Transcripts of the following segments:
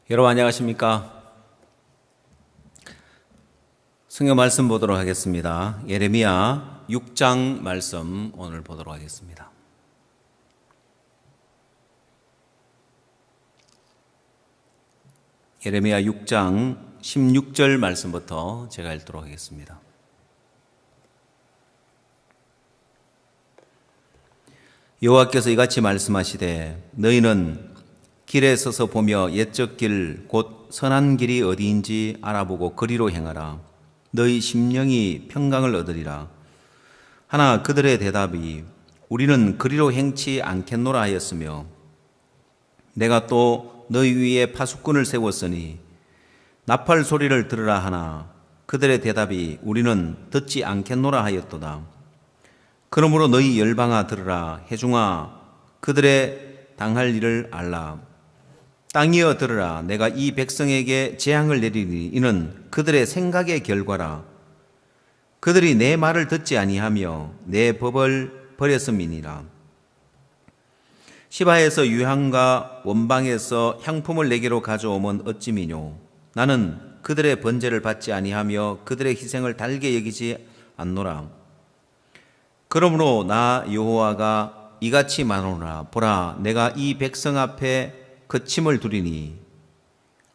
여러분 안녕하십니까? 성경 말씀 보도록 하겠습니다. 예레미야 6장 말씀 오늘 보도록 하겠습니다. 예레미야 6장 16절 말씀부터 제가 읽도록 하겠습니다. 여호와께서 이같이 말씀하시되 너희는 길에 서서 보며 옛적 길 곧 선한 길이 어디인지 알아보고 그리로 행하라. 너희 심령이 평강을 얻으리라. 하나 그들의 대답이 우리는 그리로 행치 않겠노라 하였으며 내가 또 너희 위에 파수꾼을 세웠으니 나팔 소리를 들으라 하나 그들의 대답이 우리는 듣지 않겠노라 하였도다. 그러므로 너희 열방아 들으라. 회중아 그들의 당할 일을 알라. 땅이여 들으라. 내가 이 백성에게 재앙을 내리니 이는 그들의 생각의 결과라. 그들이 내 말을 듣지 아니하며 내 법을 버렸음이니라. 시바에서 유향과 원방에서 향품을 내게로 가져오면 어찌미뇨. 나는 그들의 번제를 받지 아니하며 그들의 희생을 달게 여기지 않노라. 그러므로 나 여호와가 이같이 말하노라. 보라 내가 이 백성 앞에 거침을 두리니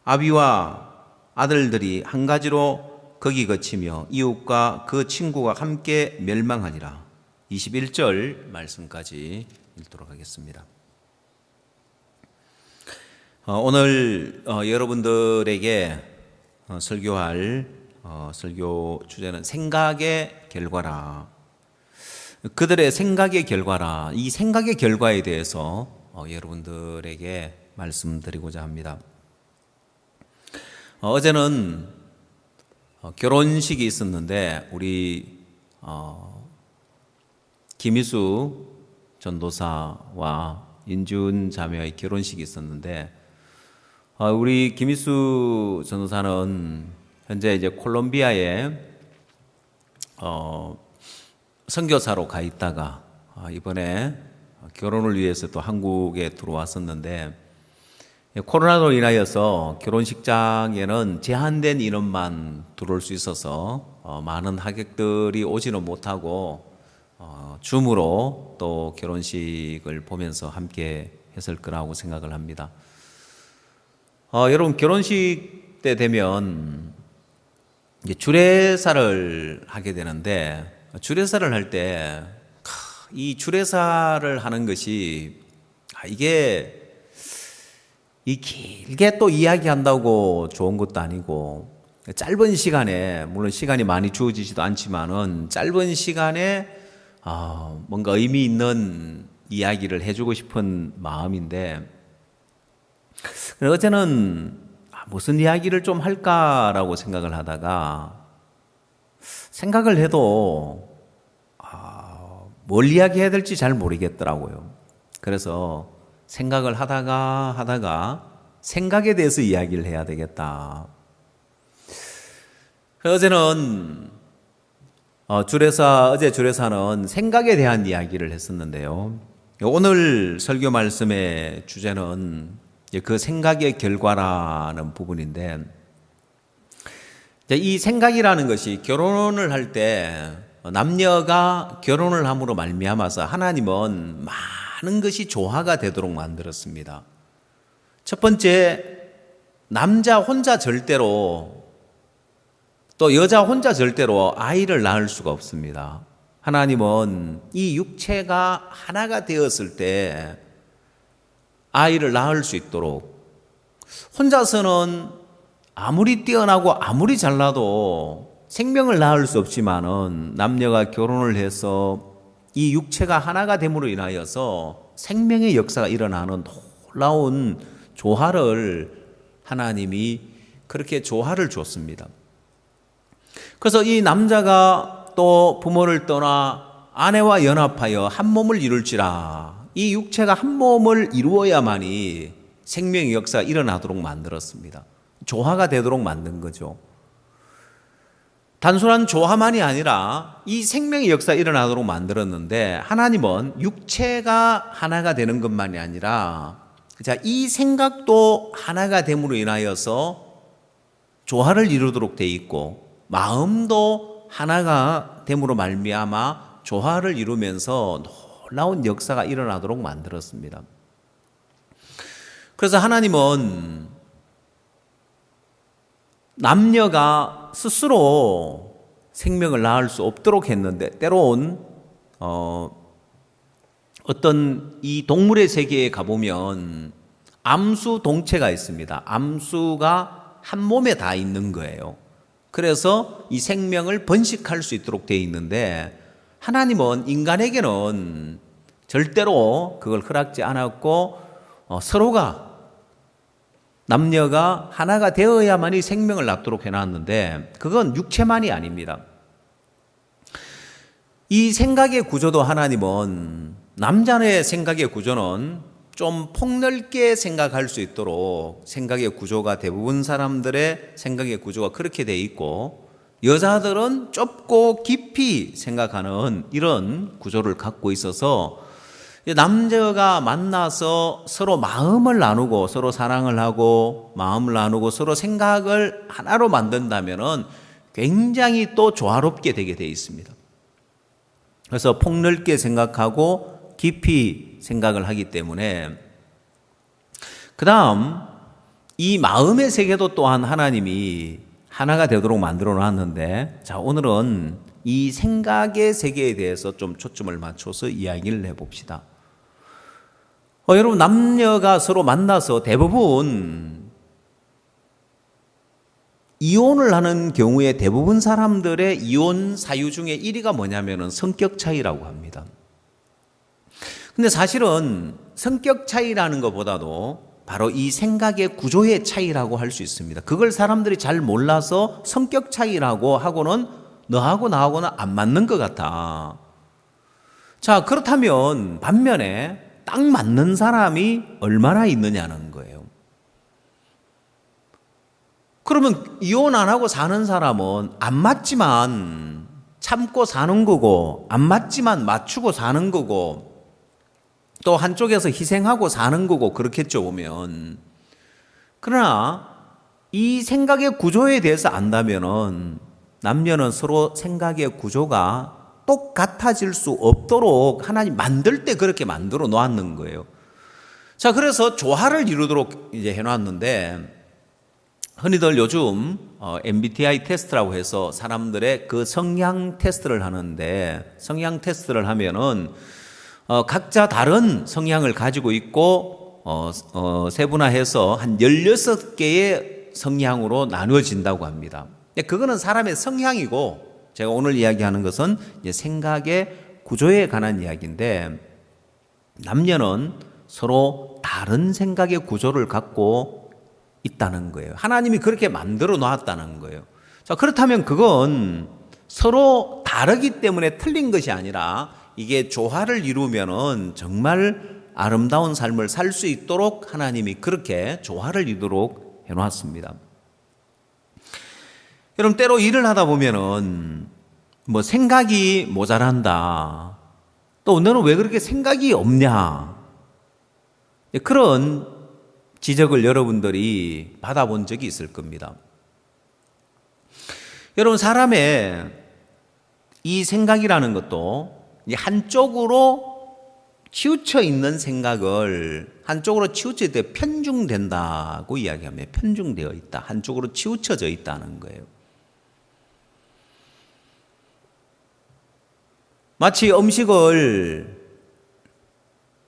아비와 아들들이 한 가지로 거기 거치며 이웃과 그 친구가 함께 멸망하니라. 21절 말씀까지 읽도록 하겠습니다. 오늘 여러분들에게 설교할 설교 주제는 생각의 결과라. 그들의 생각의 결과라. 이 생각의 결과에 대해서 여러분들에게 말씀드리고자 합니다. 어제는 결혼식이 있었는데 우리 김희수 전도사와 인준 자매의 결혼식이 있었는데 우리 김희수 전도사는 현재 이제 콜롬비아에 선교사로 가 있다가 이번에 결혼을 위해서 또 한국에 들어왔었는데 코로나로 인하여서 결혼식장에는 제한된 인원만 들어올 수 있어서 많은 하객들이 오지는 못하고 줌으로 또 결혼식을 보면서 함께 했을 거라고 생각을 합니다. 여러분 결혼식 때 되면 이제 주례사를 하게 되는데 주례사를 할 때 이 주례사를 하는 것이 이게 이 길게 또 이야기한다고 좋은 것도 아니고 짧은 시간에 물론 시간이 많이 주어지지도 않지만은 짧은 시간에 뭔가 의미 있는 이야기를 해주고 싶은 마음인데 어제는 무슨 이야기를 좀 할까라고 생각을 하다가 생각을 해도 뭘 이야기해야 될지 잘 모르겠더라고요. 그래서 생각을 하다가 생각에 대해서 이야기를 해야 되겠다. 어제는 어제 주례사는 생각에 대한 이야기를 했었는데요. 오늘 설교 말씀의 주제는 그 생각의 결과라는 부분인데 이 생각이라는 것이 결혼을 할 때 남녀가 결혼을 함으로 말미암아서 하나님은 많은 것이 조화가 되도록 만들었습니다. 첫 번째, 남자 혼자 절대로 또 여자 혼자 절대로 아이를 낳을 수가 없습니다. 하나님은 이 육체가 하나가 되었을 때 아이를 낳을 수 있도록 혼자서는 아무리 뛰어나고 아무리 잘나도 생명을 낳을 수 없지만은 남녀가 결혼을 해서 이 육체가 하나가 됨으로 인하여서 생명의 역사가 일어나는 놀라운 조화를 하나님이 그렇게 조화를 줬습니다. 그래서 이 남자가 또 부모를 떠나 아내와 연합하여 한 몸을 이룰지라. 이 육체가 한 몸을 이루어야만이 생명의 역사가 일어나도록 만들었습니다. 조화가 되도록 만든 거죠. 단순한 조화만이 아니라 이 생명의 역사가 일어나도록 만들었는데 하나님은 육체가 하나가 되는 것만이 아니라 자, 이 생각도 하나가 됨으로 인하여서 조화를 이루도록 돼 있고, 마음도 하나가 됨으로 말미암아 조화를 이루면서 놀라운 역사가 일어나도록 만들었습니다. 그래서 하나님은 남녀가 스스로 생명을 낳을 수 없도록 했는데, 때론 어떤 이 동물의 세계에 가보면 암수 동체가 있습니다. 암수가 한 몸에 다 있는 거예요. 그래서 이 생명을 번식할 수 있도록 되어 있는데, 하나님은 인간에게는 절대로 그걸 허락지 않았고, 서로가 남녀가 하나가 되어야만이 생명을 낳도록 해놨는데, 그건 육체만이 아닙니다. 이 생각의 구조도 하나님은, 남자의 생각의 구조는 좀 폭넓게 생각할 수 있도록 생각의 구조가, 대부분 사람들의 생각의 구조가 그렇게 돼 있고, 여자들은 좁고 깊이 생각하는 이런 구조를 갖고 있어서, 남자가 만나서 서로 마음을 나누고 서로 사랑을 하고 마음을 나누고 서로 생각을 하나로 만든다면은 굉장히 또 조화롭게 되게 돼 있습니다. 그래서 폭넓게 생각하고 깊이 생각을 하기 때문에, 그 다음 이 마음의 세계도 또한 하나님이 하나가 되도록 만들어 놨는데, 자, 오늘은 이 생각의 세계에 대해서 좀 초점을 맞춰서 이야기를 해봅시다. 여러분, 남녀가 서로 만나서 대부분 이혼을 하는 경우에 대부분 사람들의 이혼 사유 중에 1위가 뭐냐면은 성격 차이라고 합니다. 근데 사실은 성격 차이라는 것보다도 바로 이 생각의 구조의 차이라고 할 수 있습니다. 그걸 사람들이 잘 몰라서 성격 차이라고 하고는 너하고 나하고는 안 맞는 것 같아. 자, 그렇다면 반면에 딱 맞는 사람이 얼마나 있느냐는 거예요. 그러면 이혼 안 하고 사는 사람은 안 맞지만 참고 사는 거고, 안 맞지만 맞추고 사는 거고, 또 한쪽에서 희생하고 사는 거고, 그렇겠죠, 보면. 그러나 이 생각의 구조에 대해서 안다면은 남녀는 서로 생각의 구조가 똑같아질 수 없도록 하나님 만들 때 그렇게 만들어 놓았는 거예요. 자, 그래서 조화를 이루도록 이제 해놨는데, 흔히들 요즘 MBTI 테스트라고 해서 사람들의 그 성향 테스트를 하는데, 성향 테스트를 하면은 각자 다른 성향을 가지고 있고 세분화해서 한 16개의 성향으로 나누어진다고 합니다. 그거는 사람의 성향이고, 제가 오늘 이야기하는 것은 이제 생각의 구조에 관한 이야기인데, 남녀는 서로 다른 생각의 구조를 갖고 있다는 거예요. 하나님이 그렇게 만들어 놨다는 거예요. 자, 그렇다면 그건 서로 다르기 때문에 틀린 것이 아니라, 이게 조화를 이루면은 정말 아름다운 삶을 살 수 있도록 하나님이 그렇게 조화를 이루도록 해놨습니다. 여러분, 때로 일을 하다 보면은 뭐 생각이 모자란다, 또 너는 왜 그렇게 생각이 없냐, 그런 지적을 여러분들이 받아본 적이 있을 겁니다. 여러분, 사람의 이 생각이라는 것도 한쪽으로 치우쳐 있는 생각을 한쪽으로 치우쳐 있을 때 편중된다고 이야기합니다. 편중되어 있다, 한쪽으로 치우쳐져 있다는 거예요. 마치 음식을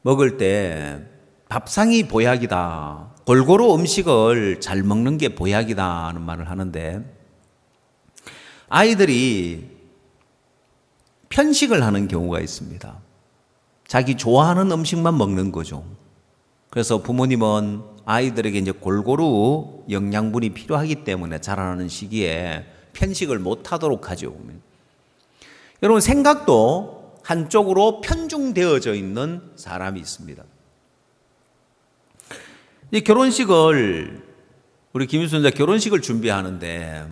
먹을 때 밥상이 보약이다, 골고루 음식을 잘 먹는 게 보약이다 하는 말을 하는데, 아이들이 편식을 하는 경우가 있습니다. 자기 좋아하는 음식만 먹는 거죠. 그래서 부모님은 아이들에게 이제 골고루 영양분이 필요하기 때문에 자라나는 시기에 편식을 못 하도록 하죠. 여러분, 생각도 한쪽으로 편중되어져 있는 사람이 있습니다. 이 결혼식을, 우리 김일순자 결혼식을 준비하는데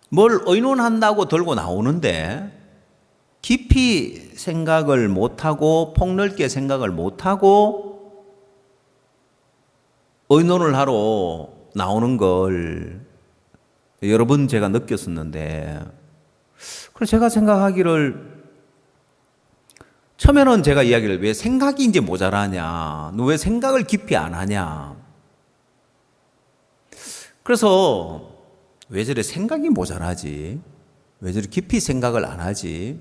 뭘 의논한다고 들고 나오는데 깊이 생각을 못하고 폭넓게 생각을 못하고 의논을 하러 나오는 걸 여러 번 제가 느꼈었는데, 그래서 제가 생각하기를, 처음에는 제가 이야기를 왜 생각이 이제 모자라냐, 너 왜 생각을 깊이 안 하냐. 그래서 왜 저래 생각이 모자라지? 왜 저래 깊이 생각을 안 하지?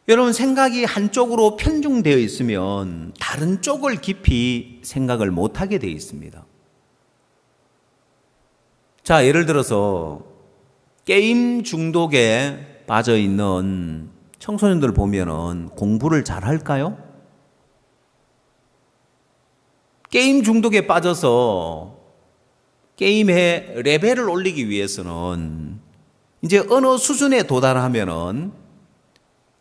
여러분, 생각이 한쪽으로 편중되어 있으면 다른 쪽을 깊이 생각을 못하게 되어 있습니다. 자, 예를 들어서 게임 중독에 빠져 있는 청소년들 보면은 공부를 잘 할까요? 게임 중독에 빠져서 게임의 레벨을 올리기 위해서는 이제 어느 수준에 도달하면은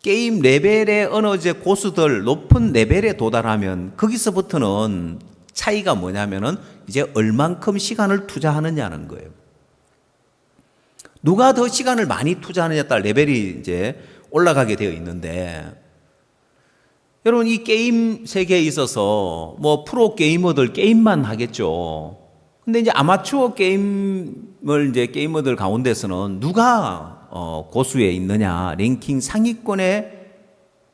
게임 레벨의 어느 이제 고수들 높은 레벨에 도달하면 거기서부터는 차이가 뭐냐면은 이제 얼만큼 시간을 투자하느냐는 거예요. 누가 더 시간을 많이 투자하느냐에 따라 레벨이 이제 올라가게 되어 있는데, 여러분, 이 게임 세계에 있어서 뭐 프로 게이머들 게임만 하겠죠. 근데 이제 아마추어 게임을 이제 게이머들 가운데서는 누가 고수에 있느냐, 랭킹 상위권에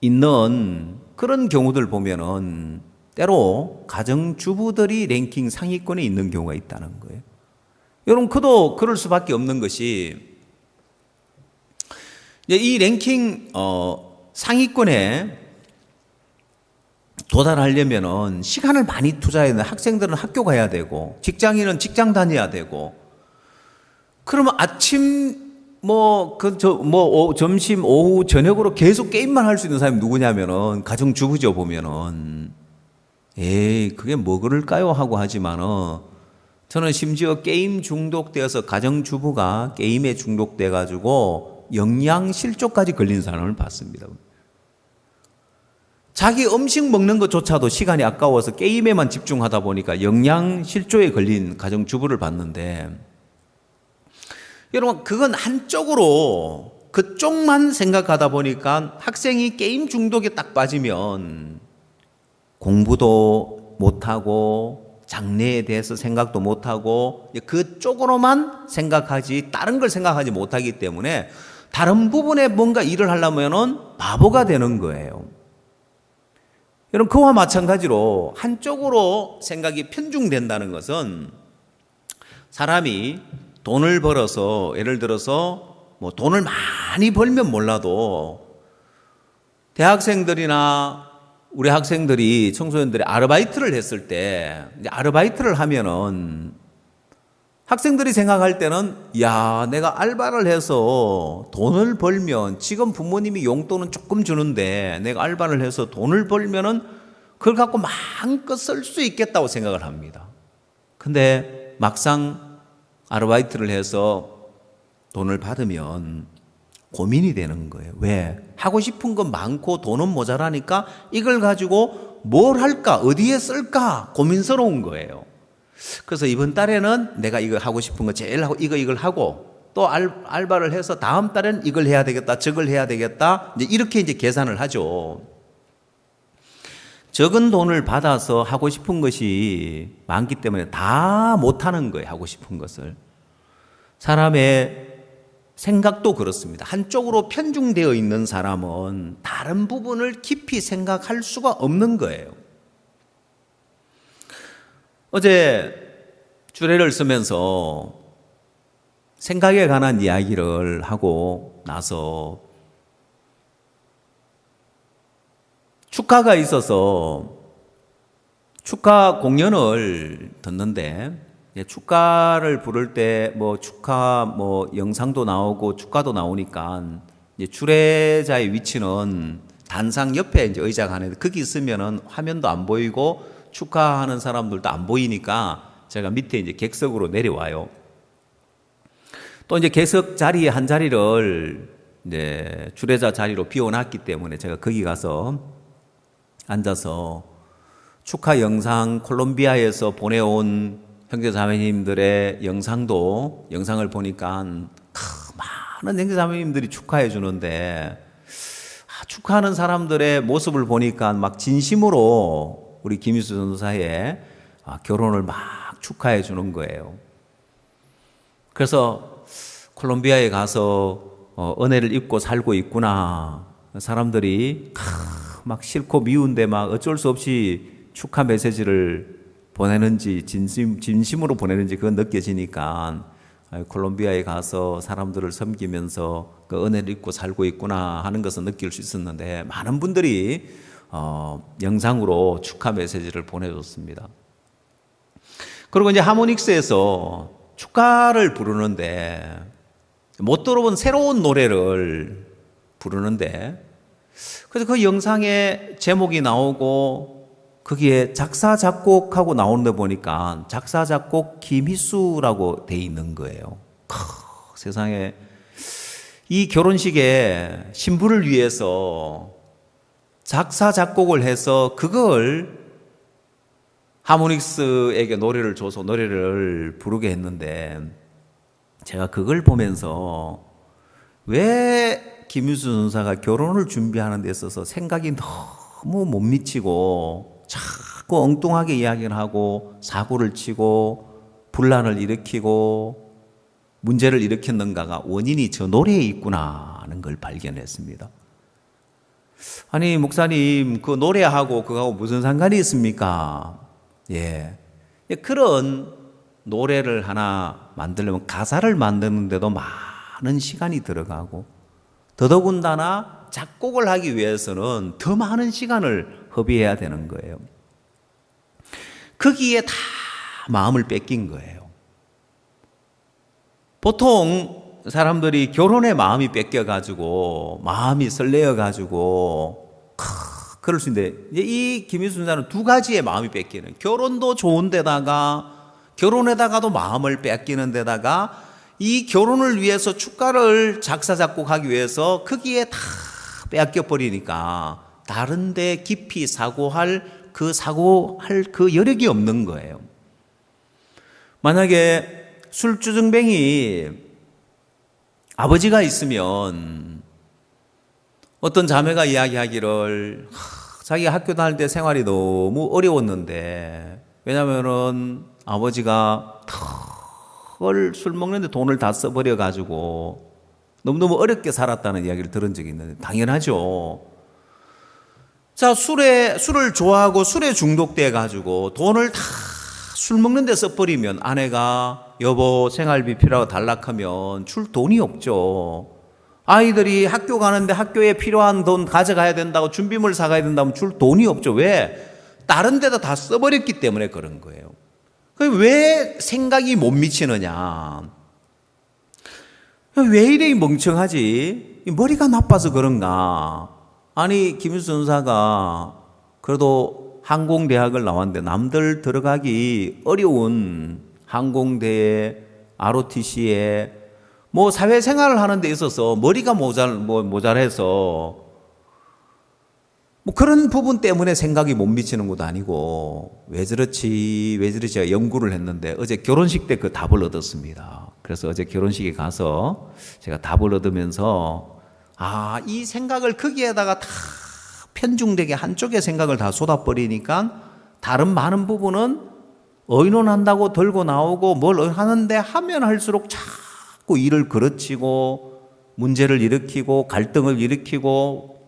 있는 그런 경우들 보면은 때로 가정주부들이 랭킹 상위권에 있는 경우가 있다는 거예요. 여러분, 그도 그럴 수밖에 없는 것이, 이 랭킹 상위권에 도달하려면은 시간을 많이 투자해야 되는, 학생들은 학교 가야 되고 직장인은 직장 다녀야 되고, 그러면 아침 점심 오후 저녁으로 계속 게임만 할 수 있는 사람이 누구냐면은 가정주부죠. 보면은 그게 뭐 그럴까요 하고 하지만은, 저는 심지어 게임 중독되어서 가정주부가 게임에 중독돼 가지고 영양실조까지 걸린 사람을 봤습니다. 자기 음식 먹는 것조차도 시간이 아까워서 게임에만 집중하다 보니까 영양실조에 걸린 가정주부를 봤는데, 여러분, 그건 한쪽으로 그쪽만 생각하다 보니까 학생이 게임 중독에 딱 빠지면 공부도 못하고 장래에 대해서 생각도 못하고 그쪽으로만 생각하지 다른 걸 생각하지 못하기 때문에 다른 부분에 뭔가 일을 하려면은 바보가 되는 거예요. 여러분, 그와 마찬가지로 한쪽으로 생각이 편중된다는 것은, 사람이 돈을 벌어서, 예를 들어서 뭐 돈을 많이 벌면 몰라도 대학생들이나 우리 학생들이, 청소년들이 아르바이트를 했을 때, 이제 아르바이트를 하면은 학생들이 생각할 때는, 야, 내가 알바를 해서 돈을 벌면, 지금 부모님이 용돈은 조금 주는데 내가 알바를 해서 돈을 벌면은 그걸 갖고 마음껏 쓸 수 있겠다고 생각을 합니다. 근데 막상 아르바이트를 해서 돈을 받으면 고민이 되는 거예요. 왜? 하고 싶은 건 많고 돈은 모자라니까 이걸 가지고 뭘 할까? 어디에 쓸까? 고민스러운 거예요. 그래서 이번 달에는 내가 이거 하고 싶은 거 제일 하고 이걸 하고, 또 알바를 해서 다음 달에는 이걸 해야 되겠다, 저걸 해야 되겠다, 이렇게 이제 계산을 하죠. 적은 돈을 받아서 하고 싶은 것이 많기 때문에 다 못하는 거예요. 하고 싶은 것을. 사람의 생각도 그렇습니다. 한쪽으로 편중되어 있는 사람은 다른 부분을 깊이 생각할 수가 없는 거예요. 어제 주례를 쓰면서 생각에 관한 이야기를 하고 나서 축가가 있어서 축가 공연을 듣는데, 축가를 부를 때 뭐 축가 뭐 영상도 나오고 축가도 나오니까 이제 주례자의 위치는 단상 옆에 이제 의자가 하나, 거기 있으면은 화면도 안 보이고 축하하는 사람들도 안 보이니까 제가 밑에 이제 객석으로 내려와요. 또 이제 객석 자리에 한 자리를 이제 주례자 자리로 비워놨기 때문에 제가 거기 가서 앉아서 축하 영상, 콜롬비아에서 보내온 형제자매님들의 영상을 보니까 많은 형제자매님들이 축하해 주는데, 축하하는 사람들의 모습을 보니까 막 진심으로 우리 김희수 전도사의 결혼을 막 축하해 주는 거예요. 그래서 콜롬비아에 가서 은혜를 입고 살고 있구나. 사람들이 막 싫고 미운데 막 어쩔 수 없이 축하 메시지를 보내는지 진심으로 보내는지 그건 느껴지니까 콜롬비아에 가서 사람들을 섬기면서 그 은혜를 입고 살고 있구나 하는 것을 느낄 수 있었는데 많은 분들이 영상으로 축하 메시지를 보내줬습니다. 그리고 이제 하모닉스에서 축가를 부르는데 못 들어본 새로운 노래를 부르는데 그래서 그 영상에 제목이 나오고 거기에 작사 작곡하고 나오는 데 보니까 작사 작곡 김희수라고 돼 있는 거예요. 세상에 이 결혼식에 신부를 위해서 작사 작곡을 해서 그걸 하모닉스에게 노래를 줘서 노래를 부르게 했는데 제가 그걸 보면서 왜 김희수 전사가 결혼을 준비하는 데 있어서 생각이 너무 못 미치고 자꾸 엉뚱하게 이야기를 하고 사고를 치고 분란을 일으키고 문제를 일으켰는가가 원인이 저 노래에 있구나 하는 걸 발견했습니다. 아니 목사님 그 노래하고 그거하고 무슨 상관이 있습니까? 예, 그런 노래를 하나 만들려면 가사를 만드는데도 많은 시간이 들어가고 더더군다나 작곡을 하기 위해서는 더 많은 시간을 허비해야 되는 거예요. 거기에 다 마음을 뺏긴 거예요. 보통 사람들이 결혼에 마음이 뺏겨가지고 마음이 설레어가지고 그럴 수 있는데 이 김희수 전사는 두 가지의 마음이 뺏기는 결혼도 좋은 데다가 결혼에다가도 마음을 뺏기는 데다가 이 결혼을 위해서 축가를 작사 작곡하기 위해서 거기에 다 빼앗겨 버리니까 다른 데 깊이 사고할 그 여력이 없는 거예요. 만약에 술주정뱅이 아버지가 있으면 어떤 자매가 이야기하기를 자기가 학교 다닐 때 생활이 너무 어려웠는데 왜냐면은 아버지가 술 먹는데 돈을 다 써버려 가지고 너무너무 어렵게 살았다는 이야기를 들은 적이 있는데 당연하죠. 자, 술을 좋아하고 술에 중독돼 가지고 돈을 다 술 먹는 데 써버리면 아내가 여보 생활비 필요하고 달락하면 줄 돈이 없죠. 아이들이 학교 가는데 학교에 필요한 돈 가져가야 된다고 준비물 사가야 된다면 줄 돈이 없죠. 왜? 다른 데다 다 써버렸기 때문에 그런 거예요. 왜 생각이 못 미치느냐? 왜 이래 멍청하지? 머리가 나빠서 그런가? 아니 김희수 전사가 그래도 항공대학을 나왔는데 남들 들어가기 어려운 항공대에 ROTC에 뭐 사회생활을 하는 데 있어서 머리가 모자라서 뭐 그런 부분 때문에 생각이 못 미치는 것도 아니고 왜 저렇지 제가 연구를 했는데 어제 결혼식 때 그 답을 얻었습니다. 그래서 어제 결혼식에 가서 제가 답을 얻으면서 이 생각을 거기에다가 다 편중되게 한쪽의 생각을 다 쏟아버리니까 다른 많은 부분은 의논한다고 들고 나오고 뭘 하는데 하면 할수록 자꾸 일을 그르치고 문제를 일으키고 갈등을 일으키고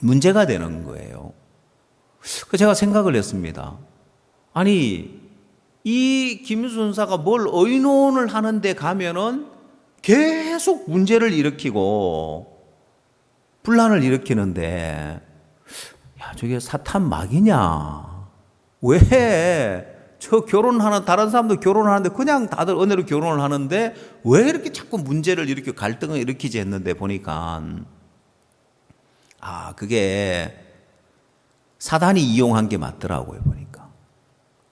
문제가 되는 거예요. 그래서 제가 생각을 했습니다. 아니 이 김희수 전사가 뭘 의논을 하는데 가면은 계속 문제를 일으키고 분란을 일으키는데 저게 사탄 막이냐? 왜 저 결혼하는 다른 사람도 결혼하는데 그냥 다들 은혜로 결혼을 하는데 왜 이렇게 자꾸 문제를 일으키고 갈등을 일으키지 했는데 보니까 그게 사단이 이용한 게 맞더라고요. 보니까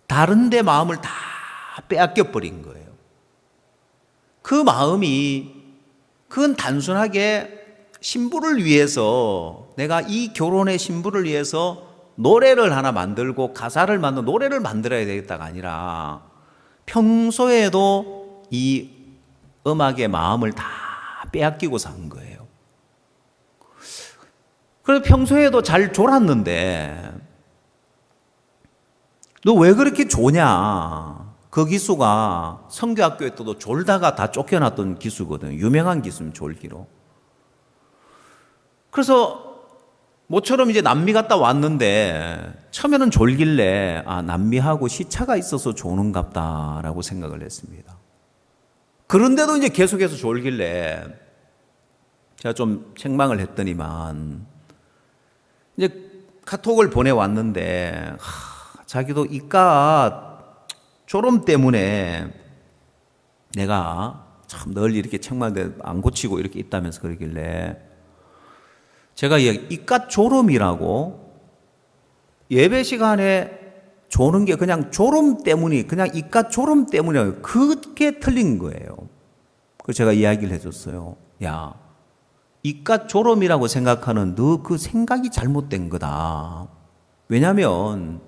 다른 데 마음을 다 빼앗겨 버린 거예요. 그 마음이 그건 단순하게 신부를 위해서 내가 이 결혼의 신부를 위해서 노래를 하나 만들고 가사를 만들고 노래를 만들어야 되겠다가 아니라 평소에도 이 음악의 마음을 다 빼앗기고 산 거예요. 그래서 평소에도 잘 졸았는데 너 왜 그렇게 조냐? 그 기수가 성교학교에 또도 졸다가 다 쫓겨났던 기수거든. 유명한 기수는 졸기로. 그래서 모처럼 이제 남미 갔다 왔는데 처음에는 졸길래 남미하고 시차가 있어서 조는갑다라고 생각을 했습니다. 그런데도 이제 계속해서 졸길래 제가 좀 책망을 했더니만 이제 카톡을 보내왔는데 자기도 이깟 졸음 때문에 내가 참 늘 이렇게 책망을 안 고치고 이렇게 있다면서 그러길래 제가 이깟 졸음이라고 예배 시간에 조는 게 그냥 졸음 때문이 그냥 이깟 졸음 때문이라고 그게 틀린 거예요. 그래서 제가 이야기를 해줬어요. 야, 이깟 졸음이라고 생각하는 너 그 생각이 잘못된 거다. 왜냐하면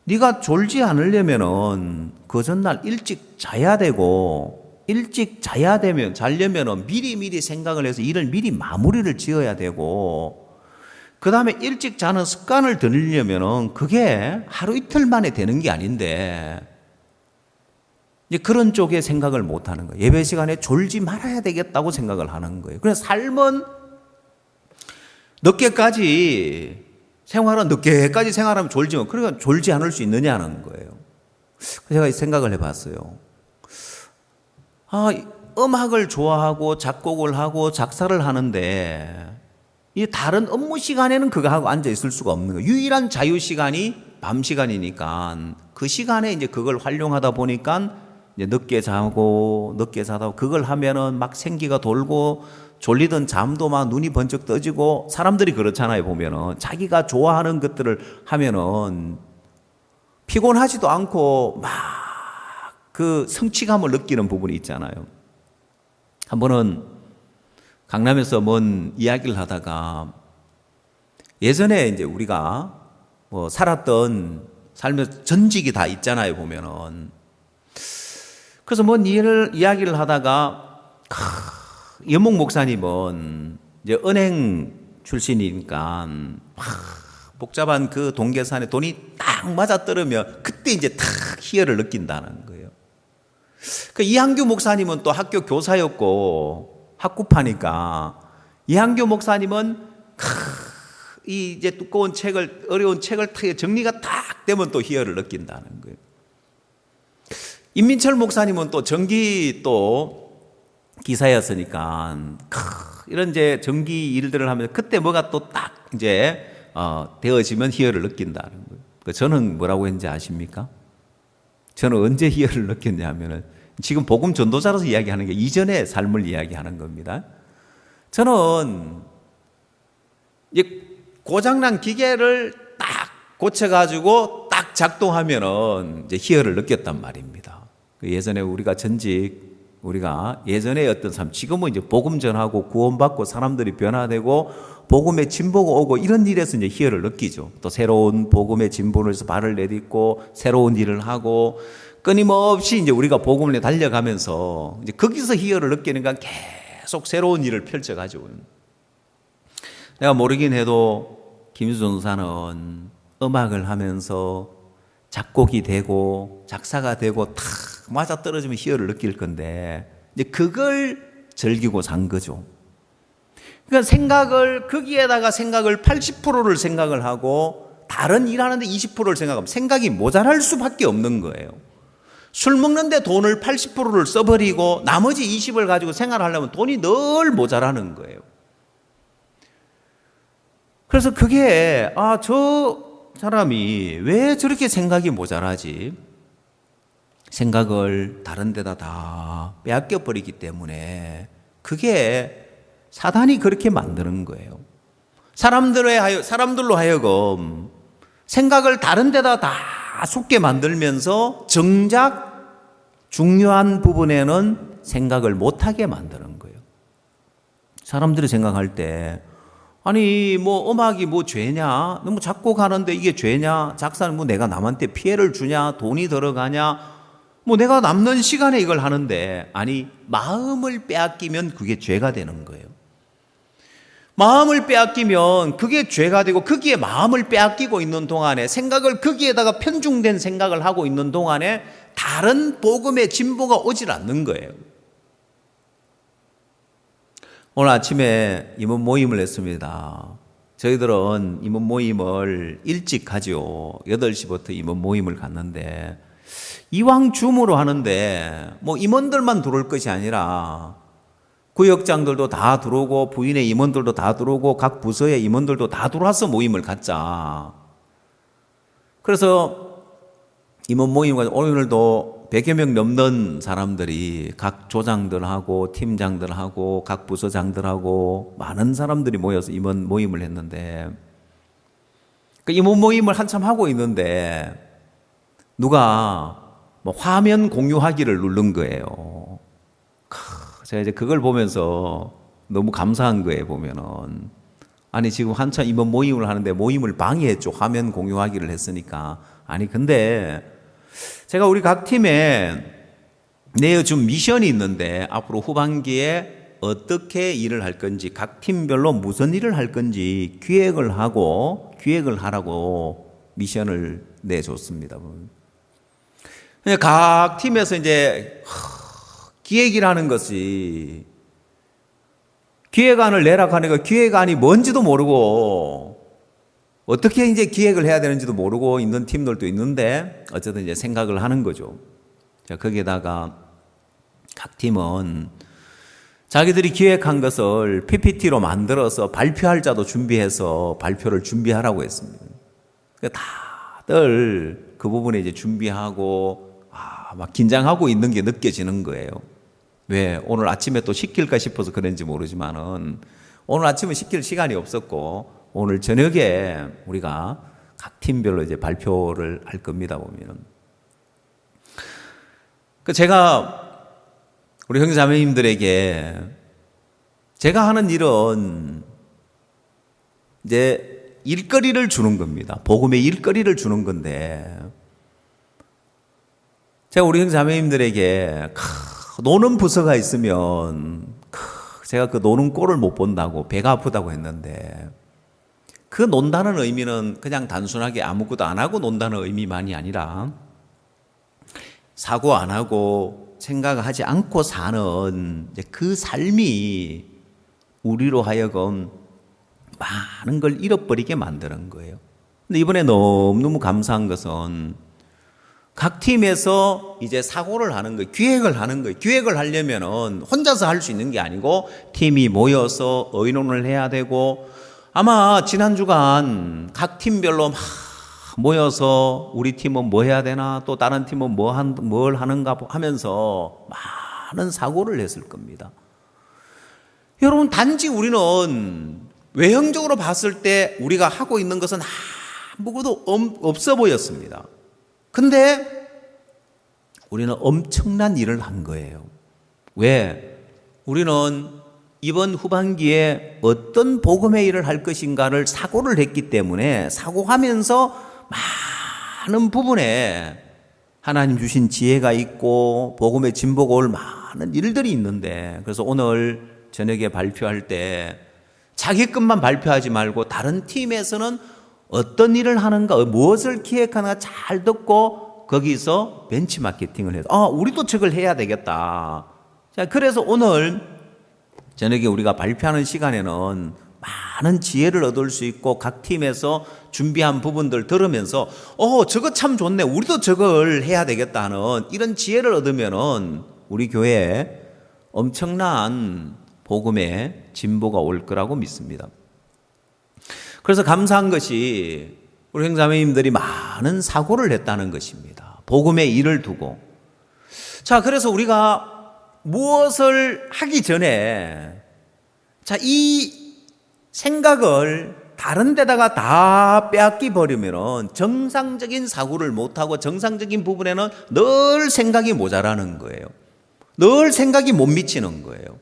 네가 졸지 않으려면은 그 전날 일찍 자야 되고 일찍 자려면은 미리 생각을 해서 일을 미리 마무리를 지어야 되고 그 다음에 일찍 자는 습관을 들이려면은 그게 하루 이틀 만에 되는 게 아닌데 이제 그런 쪽에 생각을 못 하는 거예요. 예배 시간에 졸지 말아야 되겠다고 생각을 하는 거예요. 그래서 삶은 늦게까지 생활하면 졸지만 그러니까 졸지 않을 수 있느냐는 거예요. 제가 생각을 해봤어요. 음악을 좋아하고 작곡을 하고 작사를 하는데 이 다른 업무 시간에는 그거 하고 앉아 있을 수가 없는 거예요. 유일한 자유 시간이 밤 시간이니까 그 시간에 이제 그걸 활용하다 보니까 이제 늦게 자다 그걸 하면은 막 생기가 돌고 졸리던 잠도 막 눈이 번쩍 떠지고 사람들이 그렇잖아요. 보면은 자기가 좋아하는 것들을 하면은 피곤하지도 않고 막 그 성취감을 느끼는 부분이 있잖아요. 한 번은 강남에서 뭔 이야기를 하다가 예전에 이제 우리가 뭐 살았던 삶의 전직이 다 있잖아요. 보면은 그래서 뭔 이야기를 하다가 연목 목사님은 이제 은행 출신이니까 복잡한 그 동계산에 돈이 딱 맞아떨으면 그때 이제 탁 희열을 느낀다는 거예요. 그 이한규 목사님은 또 학교 교사였고 학구파니까 이한규 목사님은 이 이제 두꺼운 책을 어려운 책을 정리가 딱 되면 또 희열을 느낀다는 거예요. 임민철 목사님은 또 전기 또 기사였으니까 이런 이제 전기 일들을 하면 그때 뭐가 또 딱 이제 되어지면 희열을 느낀다는 거예요. 저는 뭐라고 했는지 아십니까? 저는 언제 희열을 느꼈냐면은 지금 복음 전도자로서 이야기하는 게 이전의 삶을 이야기하는 겁니다. 저는 고장난 기계를 딱 고쳐가지고 딱 작동하면은 이제 희열을 느꼈단 말입니다. 예전에 우리가 예전에 어떤 삶, 지금은 이제 복음 전하고 구원받고 사람들이 변화되고 복음의 진보가 오고 이런 일에서 이제 희열을 느끼죠. 또 새로운 복음의 진보를 해서 발을 내딛고 새로운 일을 하고 끊임없이 이제 우리가 복음을 달려가면서 이제 거기서 희열을 느끼니까 계속 새로운 일을 펼쳐가지고 내가 모르긴 해도 김유수 전도사는 음악을 하면서 작곡이 되고 작사가 되고 탁 맞아떨어지면 희열을 느낄 건데 이제 그걸 즐기고 산 거죠. 그러니까 거기에다가 생각을 80%를 생각을 하고 다른 일하는데 20%를 생각하면 생각이 모자랄 수밖에 없는 거예요. 술 먹는데 돈을 80%를 써버리고 나머지 20을 가지고 생활하려면 돈이 늘 모자라는 거예요. 그래서 그게 저 사람이 왜 저렇게 생각이 모자라지? 생각을 다른 데다 다 빼앗겨 버리기 때문에 그게 사단이 그렇게 만드는 거예요. 사람들로 하여금 생각을 다른 데다 다 쏟게 만들면서 정작 중요한 부분에는 생각을 못하게 만드는 거예요. 사람들이 생각할 때 아니 뭐 음악이 뭐 죄냐? 너무 작곡하는데 이게 죄냐? 작사는 뭐 내가 남한테 피해를 주냐? 돈이 들어가냐? 뭐 내가 남는 시간에 이걸 하는데 아니 마음을 빼앗기면 그게 죄가 되는 거예요. 마음을 빼앗기면 그게 죄가 되고 거기에 마음을 빼앗기고 있는 동안에 생각을 거기에다가 편중된 생각을 하고 있는 동안에 다른 복음의 진보가 오질 않는 거예요. 오늘 아침에 임원 모임을 했습니다. 저희들은 임원 모임을 일찍 하죠. 8시부터 임원 모임을 갔는데 이왕 줌으로 하는데 뭐 임원들만 들어올 것이 아니라 구역장들도 다 들어오고 부인의 임원들도 다 들어오고 각 부서의 임원들도 다 들어와서 모임을 갖자. 그래서 임원 모임을 오늘도 100여 명 넘는 사람들이 각 조장들하고 팀장들하고 각 부서장들하고 많은 사람들이 모여서 임원 모임을 했는데 그 임원 모임을 한참 하고 있는데 누가 뭐 화면 공유하기를 누른 거예요. 제가 이제 그걸 보면서 너무 감사한 거예요, 보면은. 아니, 지금 한참 임원 모임을 하는데 모임을 방해했죠. 화면 공유하기를 했으니까. 아니, 근데 제가 우리 각 팀에 내어준 미션이 있는데 앞으로 후반기에 어떻게 일을 할 건지, 각 팀별로 무슨 일을 할 건지 기획을 하라고 미션을 내줬습니다. 각 팀에서 이제 기획이라는 것이 기획안을 내라고 하니까 기획안이 뭔지도 모르고 어떻게 이제 기획을 해야 되는지도 모르고 있는 팀들도 있는데 어쨌든 이제 생각을 하는 거죠. 자, 거기에다가 각 팀은 자기들이 기획한 것을 PPT로 만들어서 발표할 자도 준비해서 발표를 준비하라고 했습니다. 다들 그 부분에 이제 준비하고 막 긴장하고 있는 게 느껴지는 거예요. 왜? 오늘 아침에 또 시킬까 싶어서 그런지 모르지만은 오늘 아침은 시킬 시간이 없었고 오늘 저녁에 우리가 각 팀별로 이제 발표를 할 겁니다, 보면은. 제가 우리 형제자매님들에게 제가 하는 일은 이제 일거리를 주는 겁니다. 복음의 일거리를 주는 건데 제가 우리 형제자매님들에게 노는 부서가 있으면 제가 그 노는 꼴을 못 본다고 배가 아프다고 했는데 그 논다는 의미는 그냥 단순하게 아무것도 안 하고 논다는 의미만이 아니라 사고 안 하고 생각하지 않고 사는 그 삶이 우리로 하여금 많은 걸 잃어버리게 만드는 거예요. 근데 이번에 너무너무 감사한 것은 각 팀에서 이제 사고를 하는 거예요. 기획을 하는 거예요. 기획을 하려면은 혼자서 할 수 있는 게 아니고 팀이 모여서 의논을 해야 되고 아마 지난 주간 각 팀별로 막 모여서 우리 팀은 뭐 해야 되나 또 다른 팀은 뭘 하는가 하면서 많은 사고를 했을 겁니다. 여러분, 단지 우리는 외형적으로 봤을 때 우리가 하고 있는 것은 아무것도 없어 보였습니다. 근데 우리는 엄청난 일을 한 거예요. 왜? 우리는 이번 후반기에 어떤 복음의 일을 할 것인가를 사고를 했기 때문에 사고하면서 많은 부분에 하나님 주신 지혜가 있고 복음의 진보가 올 많은 일들이 있는데 그래서 오늘 저녁에 발표할 때 자기 것만 발표하지 말고 다른 팀에서는 어떤 일을 하는가, 무엇을 기획하는가 잘 듣고 거기서 벤치마케팅을 해서 우리도 저걸 해야 되겠다. 자, 그래서 오늘 저녁에 우리가 발표하는 시간에는 많은 지혜를 얻을 수 있고 각 팀에서 준비한 부분들 들으면서 저거 참 좋네. 우리도 저걸 해야 되겠다 하는 이런 지혜를 얻으면은 우리 교회에 엄청난 복음의 진보가 올 거라고 믿습니다. 그래서 감사한 것이 우리 형제자매님들이 많은 사고를 했다는 것입니다. 복음의 일을 두고. 자, 그래서 우리가 무엇을 하기 전에 이 생각을 다른 데다가 다 빼앗기 버리면 정상적인 사고를 못하고 정상적인 부분에는 늘 생각이 모자라는 거예요. 늘 생각이 못 미치는 거예요.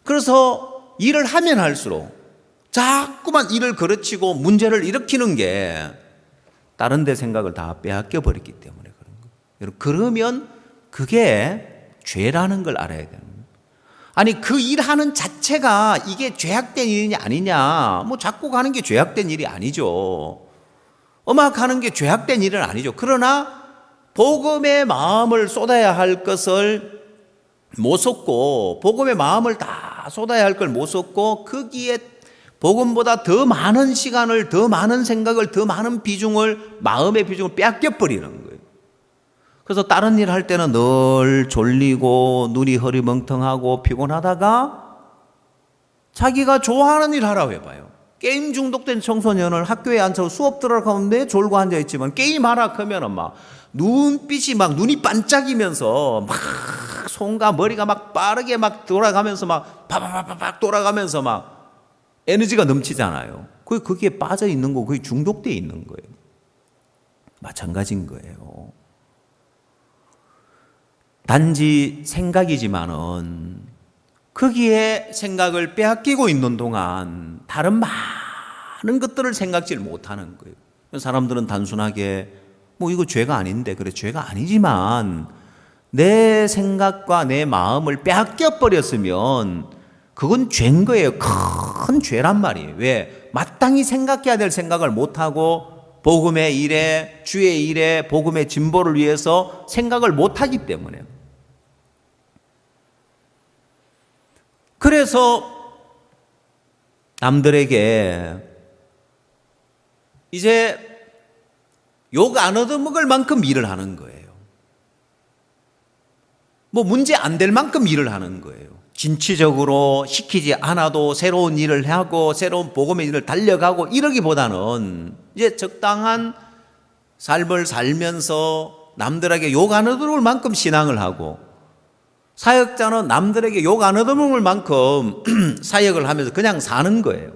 그래서 일을 하면 할수록 자꾸만 일을 그르치고 문제를 일으키는 게 다른 데 생각을 다 빼앗겨 버렸기 때문에 그런 거예요. 여러분, 그러면 그게 죄라는 걸 알아야 됩니다. 아니 그 일하는 자체가 이게 죄악된 일이냐 아니냐, 뭐 작곡하는 게 죄악된 일이 아니죠. 음악하는 게 죄악된 일은 아니죠. 그러나 복음의 마음을 쏟아야 할 것을 못 쏟고, 복음의 마음을 다 쏟아야 할 걸 못 쏟고, 거기에 복음보다 더 많은 시간을, 더 많은 생각을, 더 많은 비중을, 마음의 비중을 빼앗겨버리는 거예요. 그래서 다른 일 할 때는 늘 졸리고 눈이 허리멍텅하고 피곤하다가 자기가 좋아하는 일 하라고 해봐요. 게임 중독된 청소년을 학교에 앉혀서 수업 들어가는데 졸고 앉아있지만 게임하라 하면 막 눈빛이 막 눈이 반짝이면서 막 손과 머리가 막 빠르게 막 돌아가면서 막 파파파팍 돌아가면서 막 에너지가 넘치잖아요. 거기에 빠져 있는 거, 거기 중독되어 있는 거예요. 마찬가지인 거예요. 단지 생각이지만은 거기에 생각을 빼앗기고 있는 동안 다른 많은 것들을 생각지를 못하는 거예요. 사람들은 단순하게 뭐 이거 죄가 아닌데, 그래 죄가 아니지만 내 생각과 내 마음을 빼앗겨 버렸으면 그건 죄인 거예요. 큰 죄란 말이에요. 왜? 마땅히 생각해야 될 생각을 못하고 복음의 일에, 주의 일에, 복음의 진보를 위해서 생각을 못하기 때문에. 그래서 남들에게 이제 욕 안 얻어먹을 만큼 일을 하는 거예요. 뭐 문제 안 될 만큼 일을 하는 거예요. 진취적으로 시키지 않아도 새로운 일을 하고 새로운 복음의 일을 달려가고 이러기보다는 이제 적당한 삶을 살면서 남들에게 욕 안 얻어먹을 만큼 신앙을 하고, 사역자는 남들에게 욕 안 얻어먹을 만큼 사역을 하면서 그냥 사는 거예요.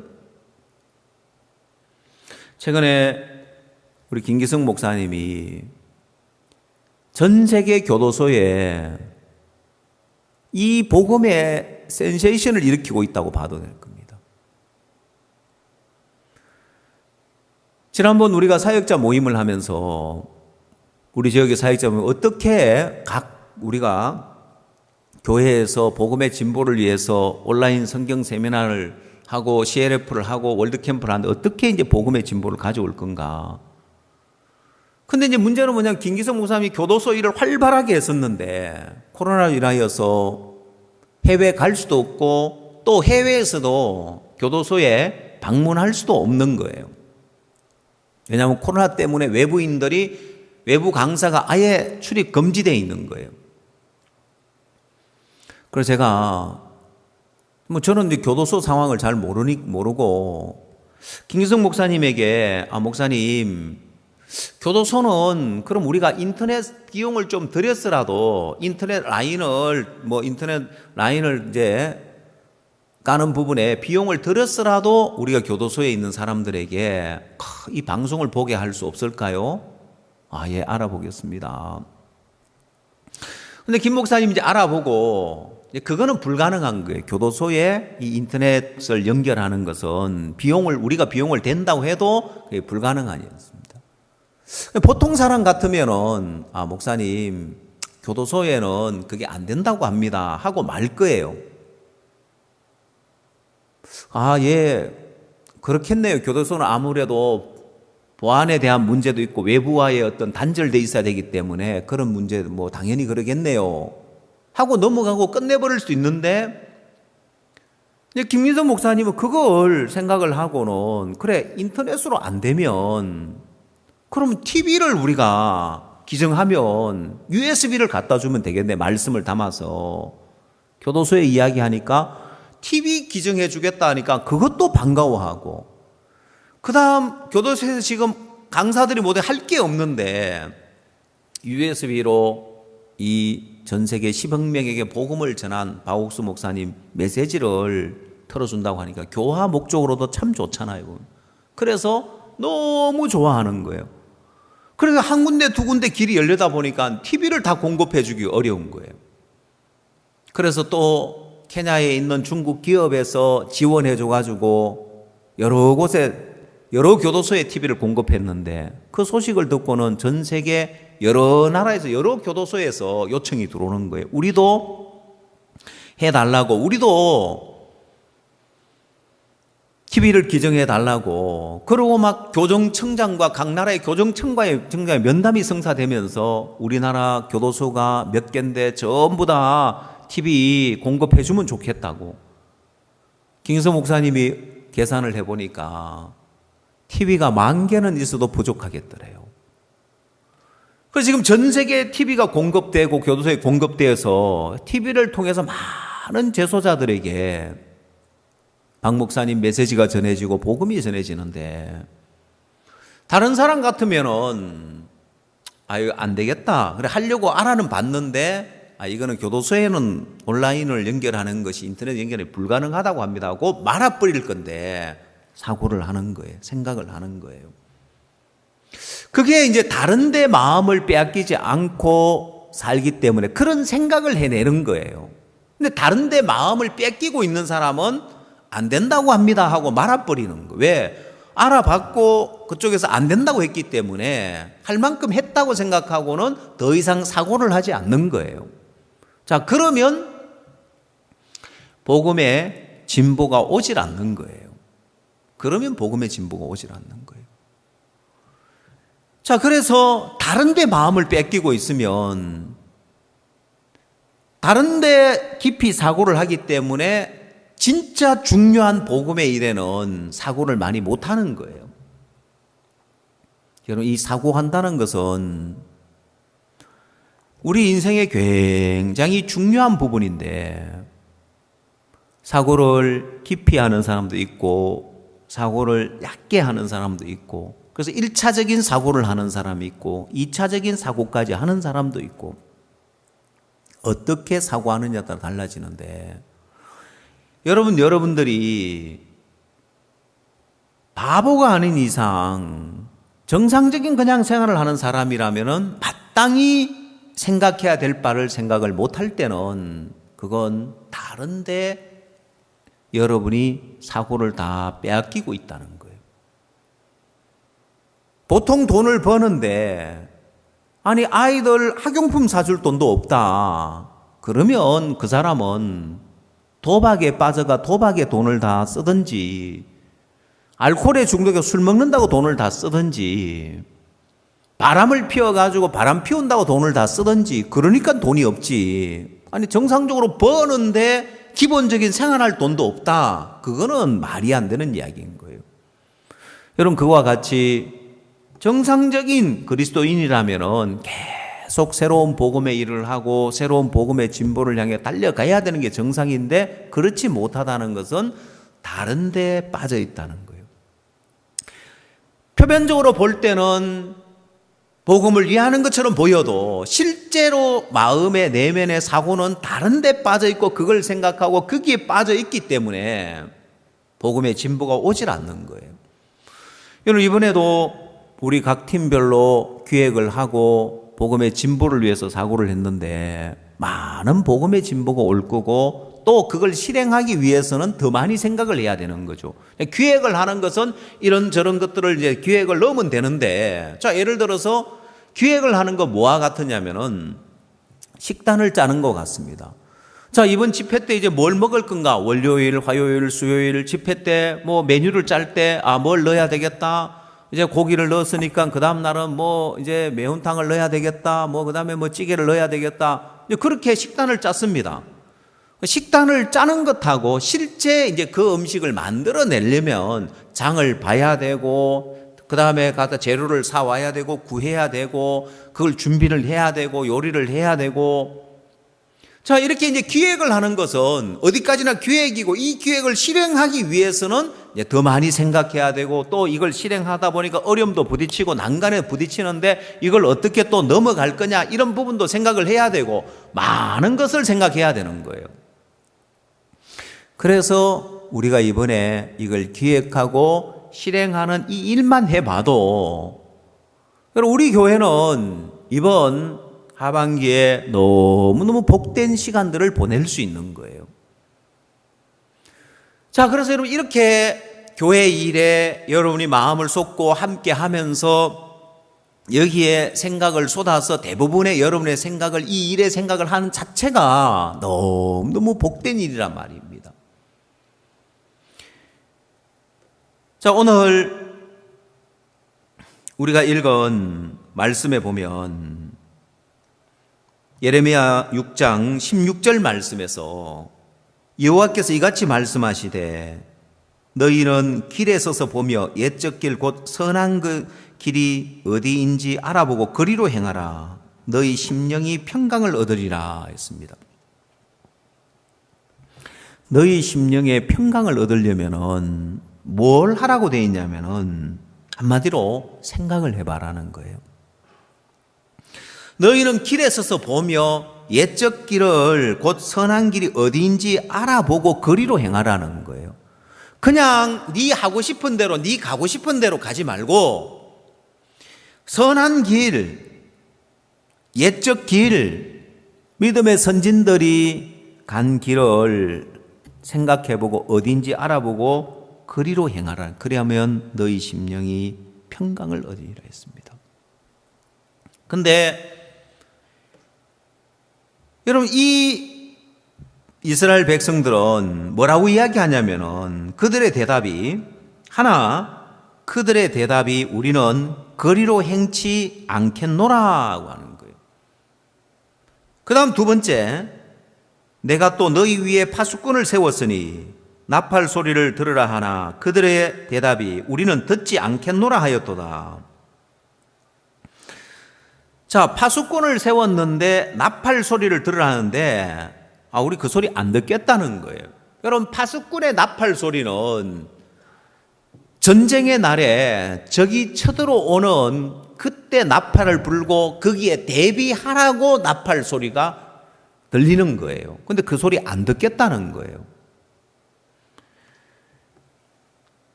최근에 우리 김기성 목사님이 전 세계 교도소에 이 복음의 센세이션을 일으키고 있다고 봐도 될 겁니다. 지난번 우리가 사역자 모임을 하면서 우리 지역의 사역자 모임 어떻게 우리가 교회에서 복음의 진보를 위해서 온라인 성경 세미나를 하고 CLF를 하고 월드캠프를 하는데 어떻게 이제 복음의 진보를 가져올 건가. 근데 이제 문제는 뭐냐면 김기성 목사님이 교도소 일을 활발하게 했었는데 코로나로 인하여서 해외 갈 수도 없고 또 해외에서도 교도소에 방문할 수도 없는 거예요. 왜냐하면 코로나 때문에 외부 강사가 아예 출입 금지되어 있는 거예요. 그래서 제가 저는 이제 교도소 상황을 잘 모르고 김기성 목사님에게 목사님, 교도소는 그럼 우리가 인터넷 비용을 좀 들였으라도 인터넷 라인을 이제 까는 부분에 비용을 들였으라도 우리가 교도소에 있는 사람들에게 이 방송을 보게 할 수 없을까요? 예, 알아보겠습니다. 근데 김 목사님 이제 알아보고 그거는 불가능한 거예요. 교도소에 이 인터넷을 연결하는 것은 우리가 비용을 댄다고 해도 그게 불가능하니었습니다. 보통 사람 같으면은 목사님 교도소에는 그게 안 된다고 합니다 하고 말 거예요. 예, 그렇겠네요. 교도소는 아무래도 보안에 대한 문제도 있고 외부와의 어떤 단절돼 있어야 되기 때문에 그런 문제 당연히 그러겠네요 하고 넘어가고 끝내버릴 수 있는데, 김민석 목사님은 그걸 생각을 하고는 그래 인터넷으로 안 되면 그럼 TV를 우리가 기증하면 USB를 갖다 주면 되겠네. 말씀을 담아서 교도소에 이야기하니까 TV 기증해 주겠다 하니까 그것도 반가워하고, 그 다음 교도소에서 지금 강사들이 모두 할 게 없는데 USB로 이 전 세계 10억 명에게 복음을 전한 박옥수 목사님 메시지를 틀어준다고 하니까 교화 목적으로도 참 좋잖아요. 그래서 너무 좋아하는 거예요. 그래서 한 군데 두 군데 길이 열리다 보니까 TV를 다 공급해 주기 어려운 거예요. 그래서 또 케냐에 있는 중국 기업에서 지원해 줘가지고 여러 교도소에 TV를 공급했는데 그 소식을 듣고는 전 세계 여러 나라에서 여러 교도소에서 요청이 들어오는 거예요. 우리도 해달라고, 우리도 TV를 기증해달라고, 그러고 막 교정청장과 각 나라의 교정청장의 면담이 성사되면서 우리나라 교도소가 몇 개인데 전부 다 TV 공급해주면 좋겠다고. 김경석 목사님이 계산을 해보니까 TV가 10,000개는 있어도 부족하겠더래요. 그래서 지금 전 세계에 TV가 공급되고 교도소에 공급되어서 TV를 통해서 많은 재소자들에게 박 목사님 메시지가 전해지고 복음이 전해지는데, 다른 사람 같으면은 이거 안 되겠다, 그래 하려고 알아는 봤는데 이거는 교도소에는 온라인을 연결하는 것이 인터넷 연결이 불가능하다고 합니다 하고 말아버릴 건데 사고를 하는 거예요. 생각을 하는 거예요. 그게 이제 다른 데 마음을 빼앗기지 않고 살기 때문에 그런 생각을 해내는 거예요. 근데 다른 데 마음을 뺏기고 있는 사람은 안 된다고 합니다 하고 말아버리는 거예요. 왜? 알아봤고 그쪽에서 안 된다고 했기 때문에 할 만큼 했다고 생각하고는 더 이상 사고를 하지 않는 거예요. 자, 그러면 복음의 진보가 오질 않는 거예요. 그러면 복음의 진보가 오질 않는 거예요. 자, 그래서 다른 데 마음을 뺏기고 있으면 다른 데 깊이 사고를 하기 때문에 진짜 중요한 복음의 일에는 사고를 많이 못하는 거예요. 여러분, 이 사고한다는 것은 우리 인생의 굉장히 중요한 부분인데 사고를 깊이 하는 사람도 있고 사고를 얕게 하는 사람도 있고, 그래서 1차적인 사고를 하는 사람이 있고 2차적인 사고까지 하는 사람도 있고, 어떻게 사고하느냐에 따라 달라지는데, 여러분들이 바보가 아닌 이상 정상적인 그냥 생활을 하는 사람이라면은 마땅히 생각해야 될 바를 생각을 못할 때는 그건 다른데 여러분이 사고를 다 빼앗기고 있다는 거예요. 보통 돈을 버는데 아이들 학용품 사줄 돈도 없다, 그러면 그 사람은 도박에 빠져가 도박에 돈을 다 쓰든지, 알코올에 중독해서 술 먹는다고 돈을 다 쓰든지, 바람을 피워가지고 바람 피운다고 돈을 다 쓰든지, 그러니까 돈이 없지. 정상적으로 버는데 기본적인 생활할 돈도 없다, 그거는 말이 안 되는 이야기인 거예요. 여러분, 그와 같이 정상적인 그리스도인이라면은 계속 새로운 복음의 일을 하고 새로운 복음의 진보를 향해 달려가야 되는 게 정상인데, 그렇지 못하다는 것은 다른 데 빠져 있다는 거예요. 표면적으로 볼 때는 복음을 위하는 것처럼 보여도 실제로 마음의 내면의 사고는 다른 데 빠져 있고 그걸 생각하고 거기에 빠져 있기 때문에 복음의 진보가 오질 않는 거예요. 여러분, 이번에도 우리 각 팀별로 기획을 하고 복음의 진보를 위해서 사고를 했는데 많은 복음의 진보가 올 거고, 또 그걸 실행하기 위해서는 더 많이 생각을 해야 되는 거죠. 기획을 하는 것은 이런저런 것들을 이제 기획을 넣으면 되는데, 자, 예를 들어서 기획을 하는 거 뭐와 같으냐면은 식단을 짜는 것 같습니다. 자, 이번 집회 때 이제 뭘 먹을 건가? 월요일, 화요일, 수요일 집회 때 뭐 메뉴를 짤 때 뭘 넣어야 되겠다. 이제 고기를 넣었으니까 그 다음 날은 이제 매운탕을 넣어야 되겠다. 그 다음에 찌개를 넣어야 되겠다. 그렇게 식단을 짰습니다. 식단을 짜는 것하고 실제 이제 그 음식을 만들어내려면 장을 봐야 되고, 그 다음에 가서 재료를 사와야 되고, 구해야 되고, 그걸 준비를 해야 되고, 요리를 해야 되고. 자, 이렇게 이제 기획을 하는 것은 어디까지나 기획이고, 이 기획을 실행하기 위해서는 이제 더 많이 생각해야 되고, 또 이걸 실행하다 보니까 어려움도 부딪히고 난간에 부딪히는데 이걸 어떻게 또 넘어갈 거냐, 이런 부분도 생각을 해야 되고, 많은 것을 생각해야 되는 거예요. 그래서 우리가 이번에 이걸 기획하고 실행하는 이 일만 해봐도, 우리 교회는 이번 하반기에 너무너무 복된 시간들을 보낼 수 있는 거예요. 자, 그래서 여러분, 이렇게 교회 일에 여러분이 마음을 쏟고 함께 하면서 여기에 생각을 쏟아서 대부분의 여러분의 생각을 이 일에 생각을 하는 자체가 너무 복된 일이란 말입니다. 자, 오늘 우리가 읽은 말씀에 보면 예레미야 6장 16절 말씀에서 여호와께서 이같이 말씀하시되 너희는 길에 서서 보며 옛적 길 곧 선한 그 길이 어디인지 알아보고 그리로 행하라. 너희 심령이 평강을 얻으리라 했습니다. 너희 심령에 평강을 얻으려면은 뭘 하라고 되어 있냐면은 한마디로 생각을 해봐라는 거예요. 너희는 길에 서서 보며 옛적 길을 곧 선한 길이 어디인지 알아보고 그리로 행하라는 거예요. 그냥 네 하고 싶은 대로, 네 가고 싶은 대로 가지 말고 선한 길, 옛적 길, 믿음의 선진들이 간 길을 생각해보고 어딘지 알아보고 그리로 행하라. 그리하면 너희 심령이 평강을 얻으리라 했습니다. 근데 여러분, 이 이스라엘 백성들은 뭐라고 이야기하냐면은 그들의 대답이 우리는 거리로 행치 않겠노라고 하는 거예요. 그 다음 두 번째, 내가 또 너희 위에 파수꾼을 세웠으니 나팔 소리를 들으라 하나 그들의 대답이 우리는 듣지 않겠노라 하였도다. 자, 파수꾼을 세웠는데 나팔 소리를 들으라 하는데 우리 그 소리 안 듣겠다는 거예요. 여러분, 파수꾼의 나팔 소리는 전쟁의 날에 적이 쳐들어오는 그때 나팔을 불고 거기에 대비하라고 나팔 소리가 들리는 거예요. 근데 그 소리 안 듣겠다는 거예요.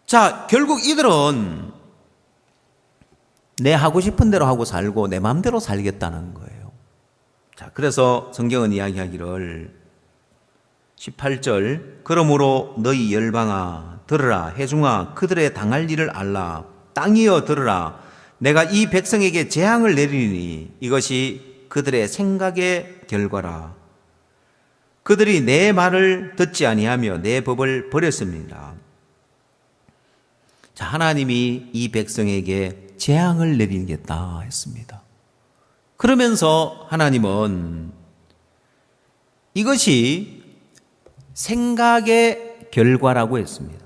자, 결국 이들은 내 하고 싶은 대로 하고 살고 내 마음대로 살겠다는 거예요. 자, 그래서 성경은 이야기하기를 18절 그러므로 너희 열방아 들으라 회중아 그들의 당할 일을 알라 땅이여 들으라 내가 이 백성에게 재앙을 내리니 이것이 그들의 생각의 결과라 그들이 내 말을 듣지 아니하며 내 법을 버렸습니다. 자, 하나님이 이 백성에게 재앙을 내리겠다 했습니다. 그러면서 하나님은 이것이 생각의 결과라고 했습니다.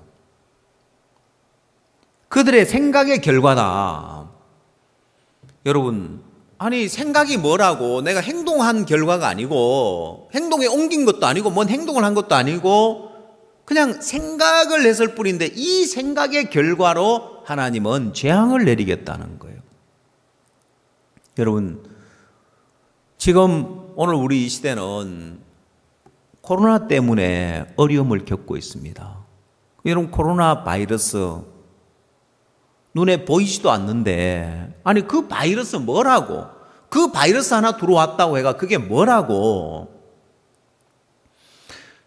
그들의 생각의 결과다. 여러분, 아니 생각이 뭐라고 내가 행동한 결과가 아니고 행동에 옮긴 것도 아니고 뭔 행동을 한 것도 아니고 그냥 생각을 했을 뿐인데 이 생각의 결과로 하나님은 재앙을 내리겠다는 거예요. 여러분, 지금 오늘 우리 이 시대는 코로나 때문에 어려움을 겪고 있습니다. 여러분, 코로나 바이러스 눈에 보이지도 않는데 아니 그 바이러스 뭐라고? 그 바이러스 하나 들어왔다고 해가 그게 뭐라고?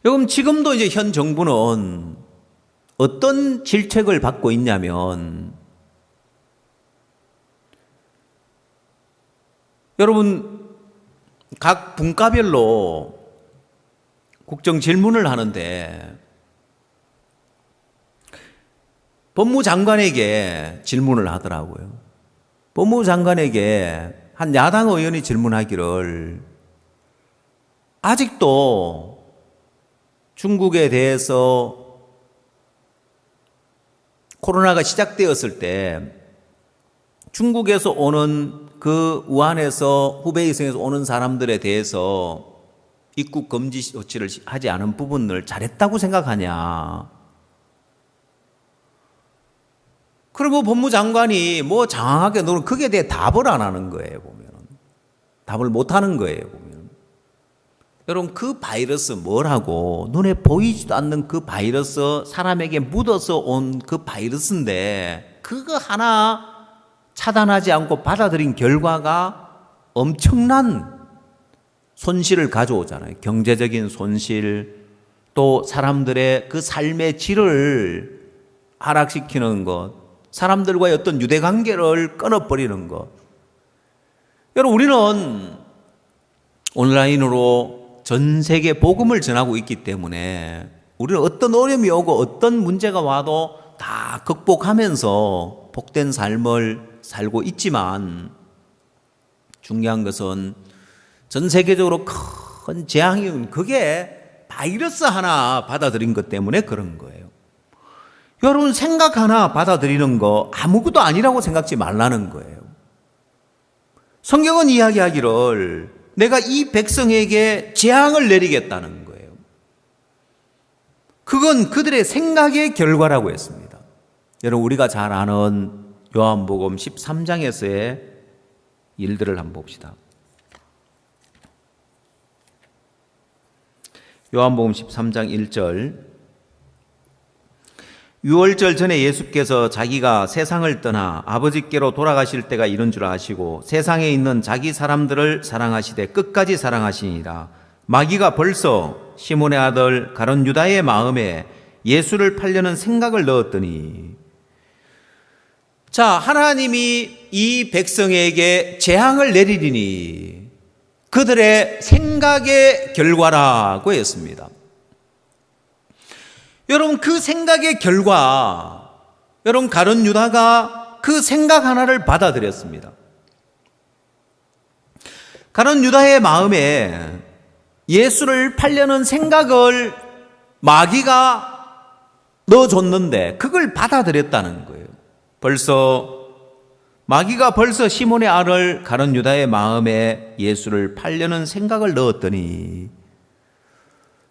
여러분, 지금도 이제 현 정부는 어떤 질책을 받고 있냐면 여러분, 각 분과별로 국정 질문을 하는데 법무장관에게 질문을 하더라고요. 법무장관에게 한 야당 의원이 질문하기를 아직도 중국에 대해서 코로나가 시작되었을 때 중국에서 오는 그 우한에서 후베이성에서 오는 사람들에 대해서 입국 금지 조치를 하지 않은 부분을 잘했다고 생각하냐. 그리고 법무장관이 뭐 장황하게 너는 거기에 대해 답을 안 하는 거예요, 보면. 답을 못 하는 거예요, 보면. 여러분, 그 바이러스 뭐라고? 눈에 보이지도 않는 그 바이러스, 사람에게 묻어서 온 그 바이러스인데 그거 하나 차단하지 않고 받아들인 결과가 엄청난 손실을 가져오잖아요. 경제적인 손실, 또 사람들의 그 삶의 질을 하락시키는 것, 사람들과의 어떤 유대관계를 끊어버리는 것. 여러분, 우리는 온라인으로 전 세계 복음을 전하고 있기 때문에 우리는 어떤 어려움이 오고 어떤 문제가 와도 다 극복하면서 복된 삶을 살고 있지만, 중요한 것은 전 세계적으로 큰 재앙이 온 그게 바이러스 하나 받아들인 것 때문에 그런 거예요. 여러분, 생각 하나 받아들이는 거 아무것도 아니라고 생각지 말라는 거예요. 성경은 이야기하기를 내가 이 백성에게 재앙을 내리겠다는 거예요. 그건 그들의 생각의 결과라고 했습니다. 여러분, 우리가 잘 아는 요한복음 13장에서의 일들을 한번 봅시다. 요한복음 13장 1절. 유월절 전에 예수께서 자기가 세상을 떠나 아버지께로 돌아가실 때가 이른 줄 아시고 세상에 있는 자기 사람들을 사랑하시되 끝까지 사랑하시니라. 마귀가 벌써 시몬의 아들 가룟 유다의 마음에 예수를 팔려는 생각을 넣었더니, 자, 하나님이 이 백성에게 재앙을 내리리니 그들의 생각의 결과라고 했습니다. 여러분, 그 생각의 결과, 여러분, 가룟 유다가 그 생각 하나를 받아들였습니다. 가룟 유다의 마음에 예수를 팔려는 생각을 마귀가 넣어줬는데 그걸 받아들였다는 거예요. 마귀가 벌써 시몬의 아들 가룟 유다의 마음에 예수를 팔려는 생각을 넣었더니,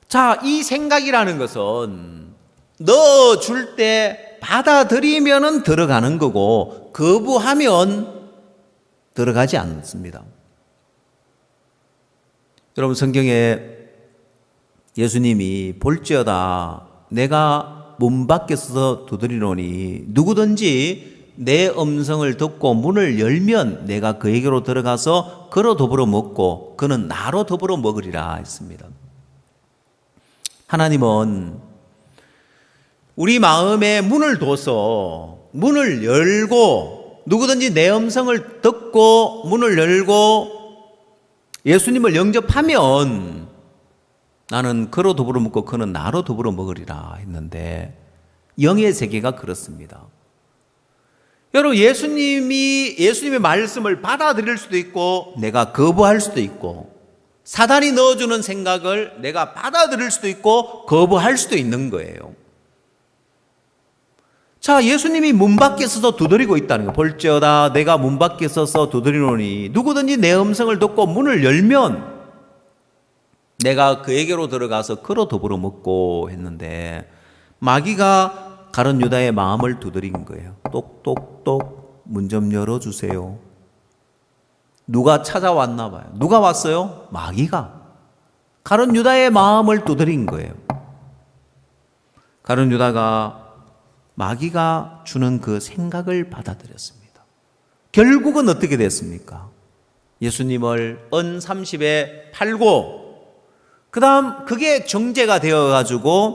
자, 이 생각이라는 것은 넣어줄 때 받아들이면 들어가는 거고 거부하면 들어가지 않습니다. 여러분, 성경에 예수님이 볼지어다 내가 문 밖에 서서 두드리노니 누구든지 내 음성을 듣고 문을 열면 내가 그에게로 들어가서 그로 더불어 먹고 그는 나로 더불어 먹으리라 했습니다. 하나님은 우리 마음에 문을 둬서 문을 열고 누구든지 내 음성을 듣고 문을 열고 예수님을 영접하면 나는 그로 더불어 먹고 그는 나로 더불어 먹으리라 했는데, 영의 세계가 그렇습니다. 여러분, 예수님의 말씀을 받아들일 수도 있고 내가 거부할 수도 있고, 사단이 넣어주는 생각을 내가 받아들일 수도 있고 거부할 수도 있는 거예요. 자, 예수님이 문 밖에 서서 두드리고 있다는 거예요. 볼지어다 내가 문 밖에 서서 두드리노니 누구든지 내 음성을 듣고 문을 열면 내가 그에게로 들어가서 그로 더불어 먹고 했는데, 마귀가 가룟 유다의 마음을 두드린 거예요. 똑똑똑 문 좀 열어주세요. 누가 찾아왔나 봐요. 누가 왔어요? 마귀가. 가룟 유다의 마음을 두드린 거예요. 가룟 유다가 마귀가 주는 그 생각을 받아들였습니다. 결국은 어떻게 됐습니까? 예수님을 은 30에 팔고 그 다음 그게 정죄가 되어서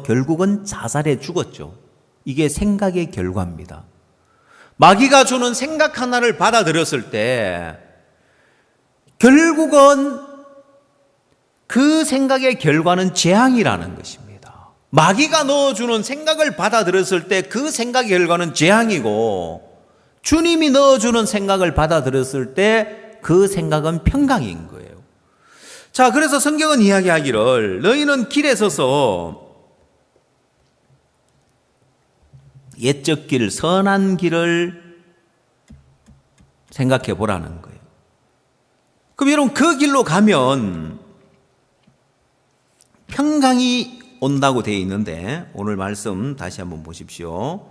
결국은 자살해 죽었죠. 이게 생각의 결과입니다. 마귀가 주는 생각 하나를 받아들였을 때 결국은 그 생각의 결과는 재앙이라는 것입니다. 마귀가 넣어주는 생각을 받아들였을 때 그 생각의 결과는 재앙이고, 주님이 넣어주는 생각을 받아들였을 때 그 생각은 평강인 거예요. 자, 그래서 성경은 이야기하기를 너희는 길에 서서 옛적 길, 선한 길을 생각해 보라는 거예요. 그럼 여러분, 그 길로 가면 평강이 온다고 되어 있는데, 오늘 말씀 다시 한번 보십시오.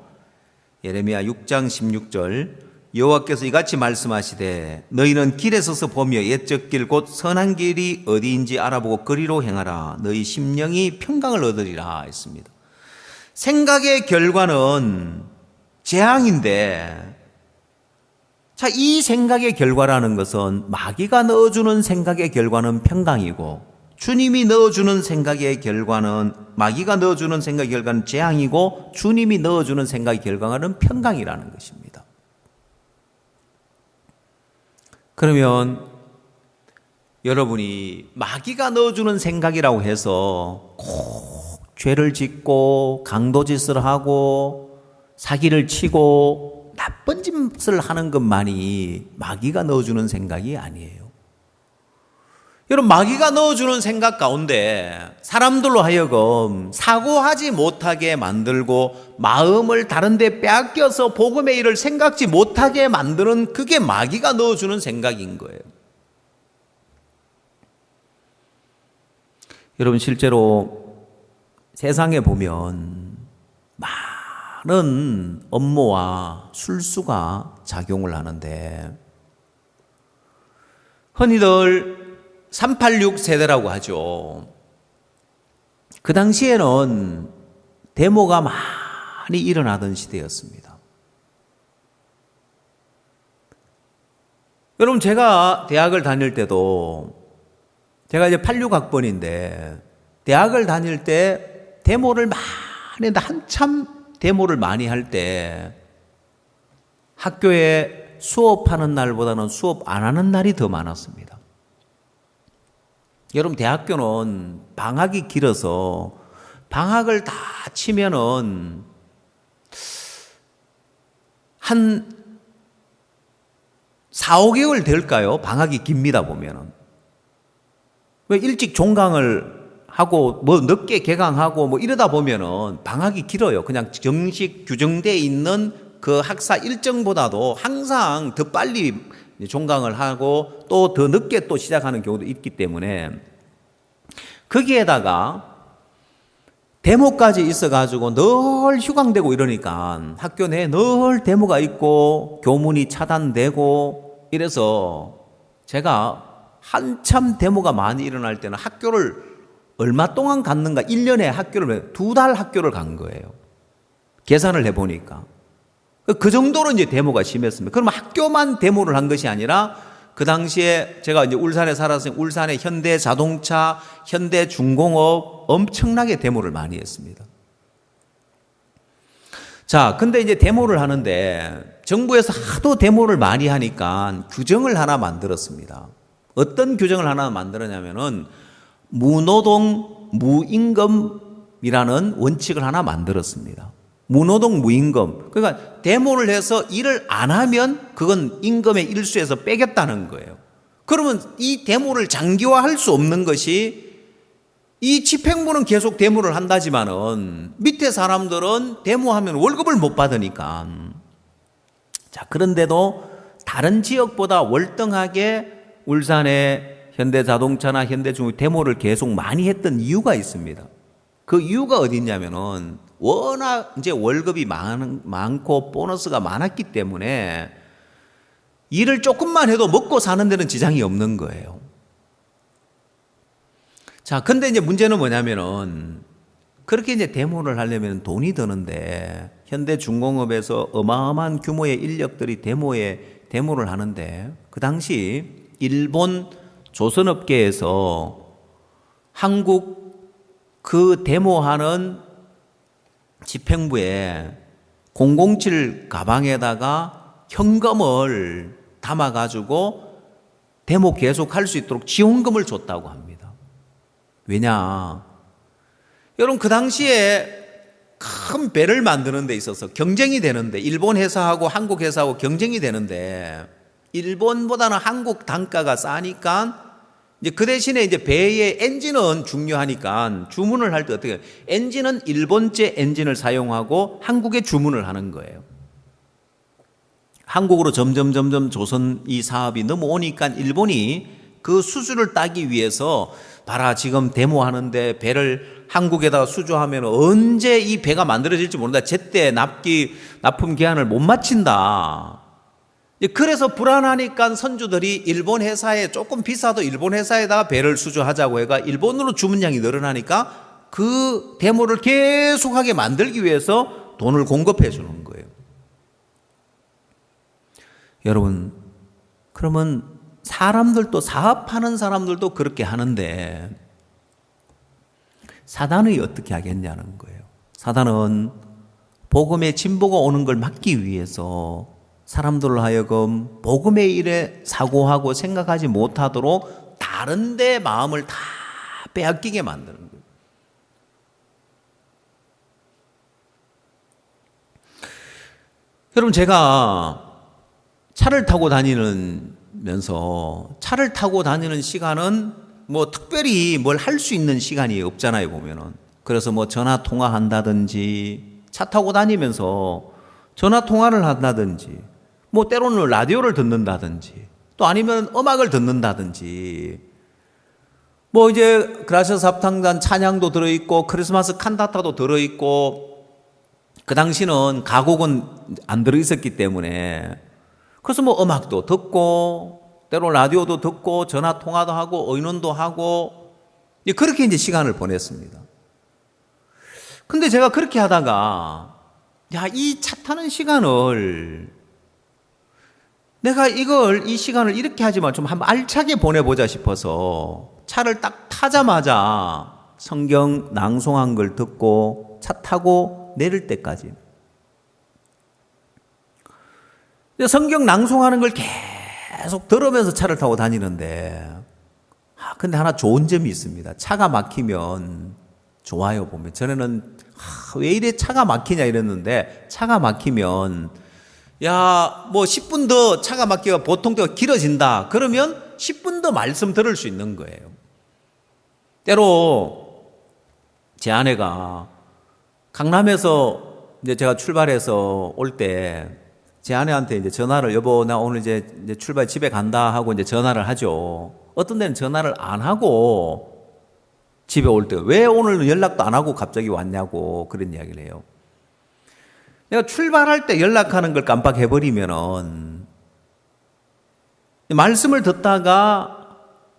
예레미야 6장 16절. 여호와께서 이같이 말씀하시되 너희는 길에 서서 보며 옛적 길 곧 선한 길이 어디인지 알아보고 그리로 행하라. 너희 심령이 평강을 얻으리라 했습니다. 생각의 결과는 재앙인데, 자, 이 생각의 결과라는 것은 마귀가 넣어주는 생각의 결과는 평강이고, 주님이 넣어주는 생각의 결과는, 마귀가 넣어주는 생각의 결과는 재앙이고, 주님이 넣어주는 생각의 결과는 평강이라는 것입니다. 그러면 여러분이 마귀가 넣어주는 생각이라고 해서 꼭 죄를 짓고 강도짓을 하고 사기를 치고 나쁜 짓을 하는 것만이 마귀가 넣어주는 생각이 아니에요. 여러분, 마귀가 넣어주는 생각 가운데 사람들로 하여금 사고하지 못하게 만들고 마음을 다른 데 빼앗겨서 복음의 일을 생각지 못하게 만드는, 그게 마귀가 넣어주는 생각인 거예요. 여러분, 실제로 세상에 보면 많은 업무와 술수가 작용을 하는데, 흔히들 386 세대라고 하죠. 그 당시에는 데모가 많이 일어나던 시대였습니다. 여러분, 제가 대학을 다닐 때도, 제가 이제 86학번인데 대학을 다닐 때 데모를 많이, 한참 데모를 많이 할 때 학교에 수업하는 날보다는 수업 안 하는 날이 더 많았습니다. 여러분, 대학교는 방학이 길어서 방학을 다 치면은 한 4, 5개월 될까요? 방학이 깁니다, 보면은. 왜 일찍 종강을 하고 뭐 늦게 개강하고 뭐 이러다 보면은 방학이 길어요. 그냥 정식 규정되어 있는 그 학사 일정보다도 항상 더 빨리 종강을 하고 또 더 늦게 또 시작하는 경우도 있기 때문에, 거기에다가 데모까지 있어가지고 늘 휴강되고 이러니까 학교 내에 늘 데모가 있고 교문이 차단되고 이래서, 제가 한참 데모가 많이 일어날 때는 학교를 얼마 동안 갔는가, 1년에 학교를 2달 학교를 간 거예요. 계산을 해보니까. 그 정도로 이제 데모가 심했습니다. 그러면 학교만 데모를 한 것이 아니라, 그 당시에 제가 이제 울산에 살았으니 울산의 현대 자동차, 현대 중공업 엄청나게 데모를 많이 했습니다. 자, 근데 이제 데모를 하는데 정부에서 하도 데모를 많이 하니까 규정을 하나 만들었습니다. 어떤 규정을 하나 만들었냐면은 무노동, 무임금이라는 원칙을 하나 만들었습니다. 무노동, 무임금. 그러니까 데모를 해서 일을 안 하면 그건 임금의 일수에서 빼겠다는 거예요. 그러면 이 데모를 장기화할 수 없는 것이, 이 집행부는 계속 데모를 한다지만은 밑에 사람들은 데모하면 월급을 못 받으니까. 자, 그런데도 다른 지역보다 월등하게 울산의 현대자동차나 현대중공업 데모를 계속 많이 했던 이유가 있습니다. 그 이유가 어디 있냐면은 워낙 이제 월급이 많고 보너스가 많았기 때문에 일을 조금만 해도 먹고 사는 데는 지장이 없는 거예요. 자, 근데 이제 문제는 뭐냐면은, 그렇게 이제 데모를 하려면 돈이 드는데, 현대중공업에서 어마어마한 규모의 인력들이 데모를 하는데, 그 당시 일본 조선업계에서 한국 그 데모하는 집행부에 007 가방에다가 현금을 담아가지고 데모 계속할 수 있도록 지원금을 줬다고 합니다. 왜냐? 여러분, 그 당시에 큰 배를 만드는 데 있어서 경쟁이 되는데, 일본 회사하고 한국 회사하고 경쟁이 되는데, 일본보다는 한국 단가가 싸니까 이제 그 대신에 이제 배의 엔진은 중요하니까 주문을 할 때 어떻게 해요? 엔진은 일본제 엔진을 사용하고 한국에 주문을 하는 거예요. 한국으로 점점 조선 이 사업이 넘어오니까 일본이 그 수주를 따기 위해서, 봐라, 지금 데모하는데 배를 한국에다가 수주하면 언제 이 배가 만들어질지 모른다. 제때 납품 기한을 못 마친다. 그래서 불안하니까 선주들이 일본 회사에, 조금 비싸도 일본 회사에다가 배를 수주하자고 해가 일본으로 주문량이 늘어나니까 그 데모를 계속하게 만들기 위해서 돈을 공급해 주는 거예요. 여러분, 그러면 사람들도, 사업하는 사람들도 그렇게 하는데 사단이 어떻게 하겠냐는 거예요. 사단은 복음의 진보가 오는 걸 막기 위해서 사람들로 하여금 복음의 일에 사고하고 생각하지 못하도록 다른 데 마음을 다 빼앗기게 만드는 거예요. 여러분, 제가 차를 타고 다니면서 차를 타고 다니는 시간은 뭐 특별히 뭘 할 수 있는 시간이 없잖아요, 보면은. 그래서 뭐 전화 통화한다든지 차 타고 다니면서 전화 통화를 한다든지 뭐 때로는 라디오를 듣는다든지 또 아니면 음악을 듣는다든지 뭐 이제 그라시아스 합창단 찬양도 들어있고 크리스마스 칸타타도 들어있고 그 당시는 가곡은 안 들어있었기 때문에 그래서 뭐 음악도 듣고 때로 라디오도 듣고 전화 통화도 하고 의논도 하고 그렇게 이제 시간을 보냈습니다. 근데 제가 그렇게 하다가 이 차 타는 시간을 내가 이 시간을 이렇게 하지만 좀 한번 알차게 보내보자 싶어서 차를 딱 타자마자 성경 낭송한 걸 듣고 차 타고 내릴 때까지 성경 낭송하는 걸 계속 들으면서 차를 타고 다니는데 근데 하나 좋은 점이 있습니다. 차가 막히면 좋아요. 보면 전에는 왜 이래 차가 막히냐 이랬는데 차가 막히면 뭐 10분 더 차가 막히가 보통 때가 길어진다. 그러면 10분 더 말씀 들을 수 있는 거예요. 때로 제 아내가 강남에서 이제 제가 출발해서 올 때 제 아내한테 이제 전화를 여보 나 오늘 이제 출발 집에 간다 하고 이제 전화를 하죠. 어떤 데는 전화를 안 하고 집에 올 때 왜 오늘 연락도 안 하고 갑자기 왔냐고 그런 이야기를 해요. 내가 출발할 때 연락하는 걸 깜빡해버리면은 말씀을 듣다가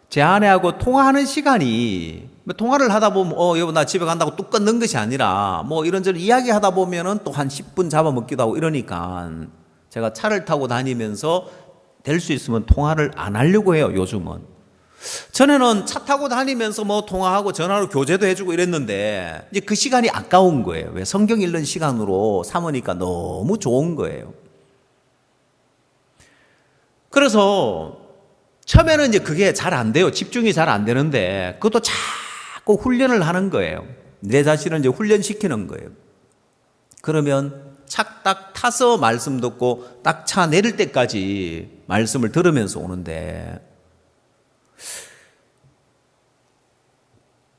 제 아내하고 통화하는 시간이 통화를 하다 보면 여보 나 집에 간다고 뚝 끊는 것이 아니라 뭐 이런저런 이야기 하다 보면은 또 한 10분 잡아먹기도 하고 이러니까 제가 차를 타고 다니면서 될 수 있으면 통화를 안 하려고 해요. 요즘은. 전에는 차 타고 다니면서 뭐 통화하고 전화로 교제도 해주고 이랬는데 이제 그 시간이 아까운 거예요. 왜 성경 읽는 시간으로 삼으니까 너무 좋은 거예요. 그래서 처음에는 이제 그게 잘 안 돼요. 집중이 잘 안 되는데 그것도 자꾸 훈련을 하는 거예요. 내 자신을 이제 훈련시키는 거예요. 그러면 차 딱 타서 말씀 듣고 딱 차 내릴 때까지 말씀을 들으면서 오는데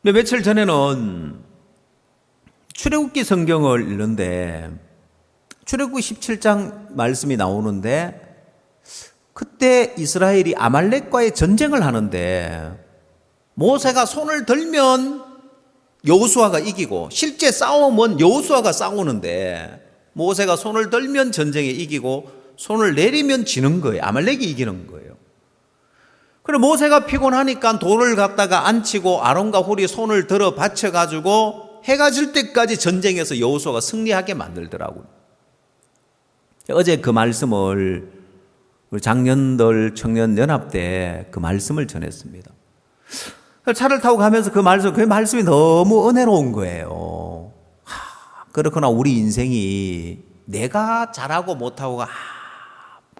며칠 전에는 출애굽기 성경을 읽는데 출애굽기 17장 말씀이 나오는데 그때 이스라엘이 아말렉과의 전쟁을 하는데 모세가 손을 들면 여호수아가 이기고 실제 싸움은 여호수아가 싸우는데 모세가 손을 들면 전쟁에 이기고 손을 내리면 지는 거예요. 아말렉이 이기는 거예요. 그래 모세가 피곤하니까 돌을 갖다가 앉히고 아론과 훌이 손을 들어 받쳐가지고 해가 질 때까지 전쟁에서 여호수아가 승리하게 만들더라고요. 어제 그 말씀을 우리 장년들 청년연합 때 그 말씀을 전했습니다. 차를 타고 가면서 그 말씀이 너무 은혜로운 거예요. 그렇구나 우리 인생이 내가 잘하고 못하고가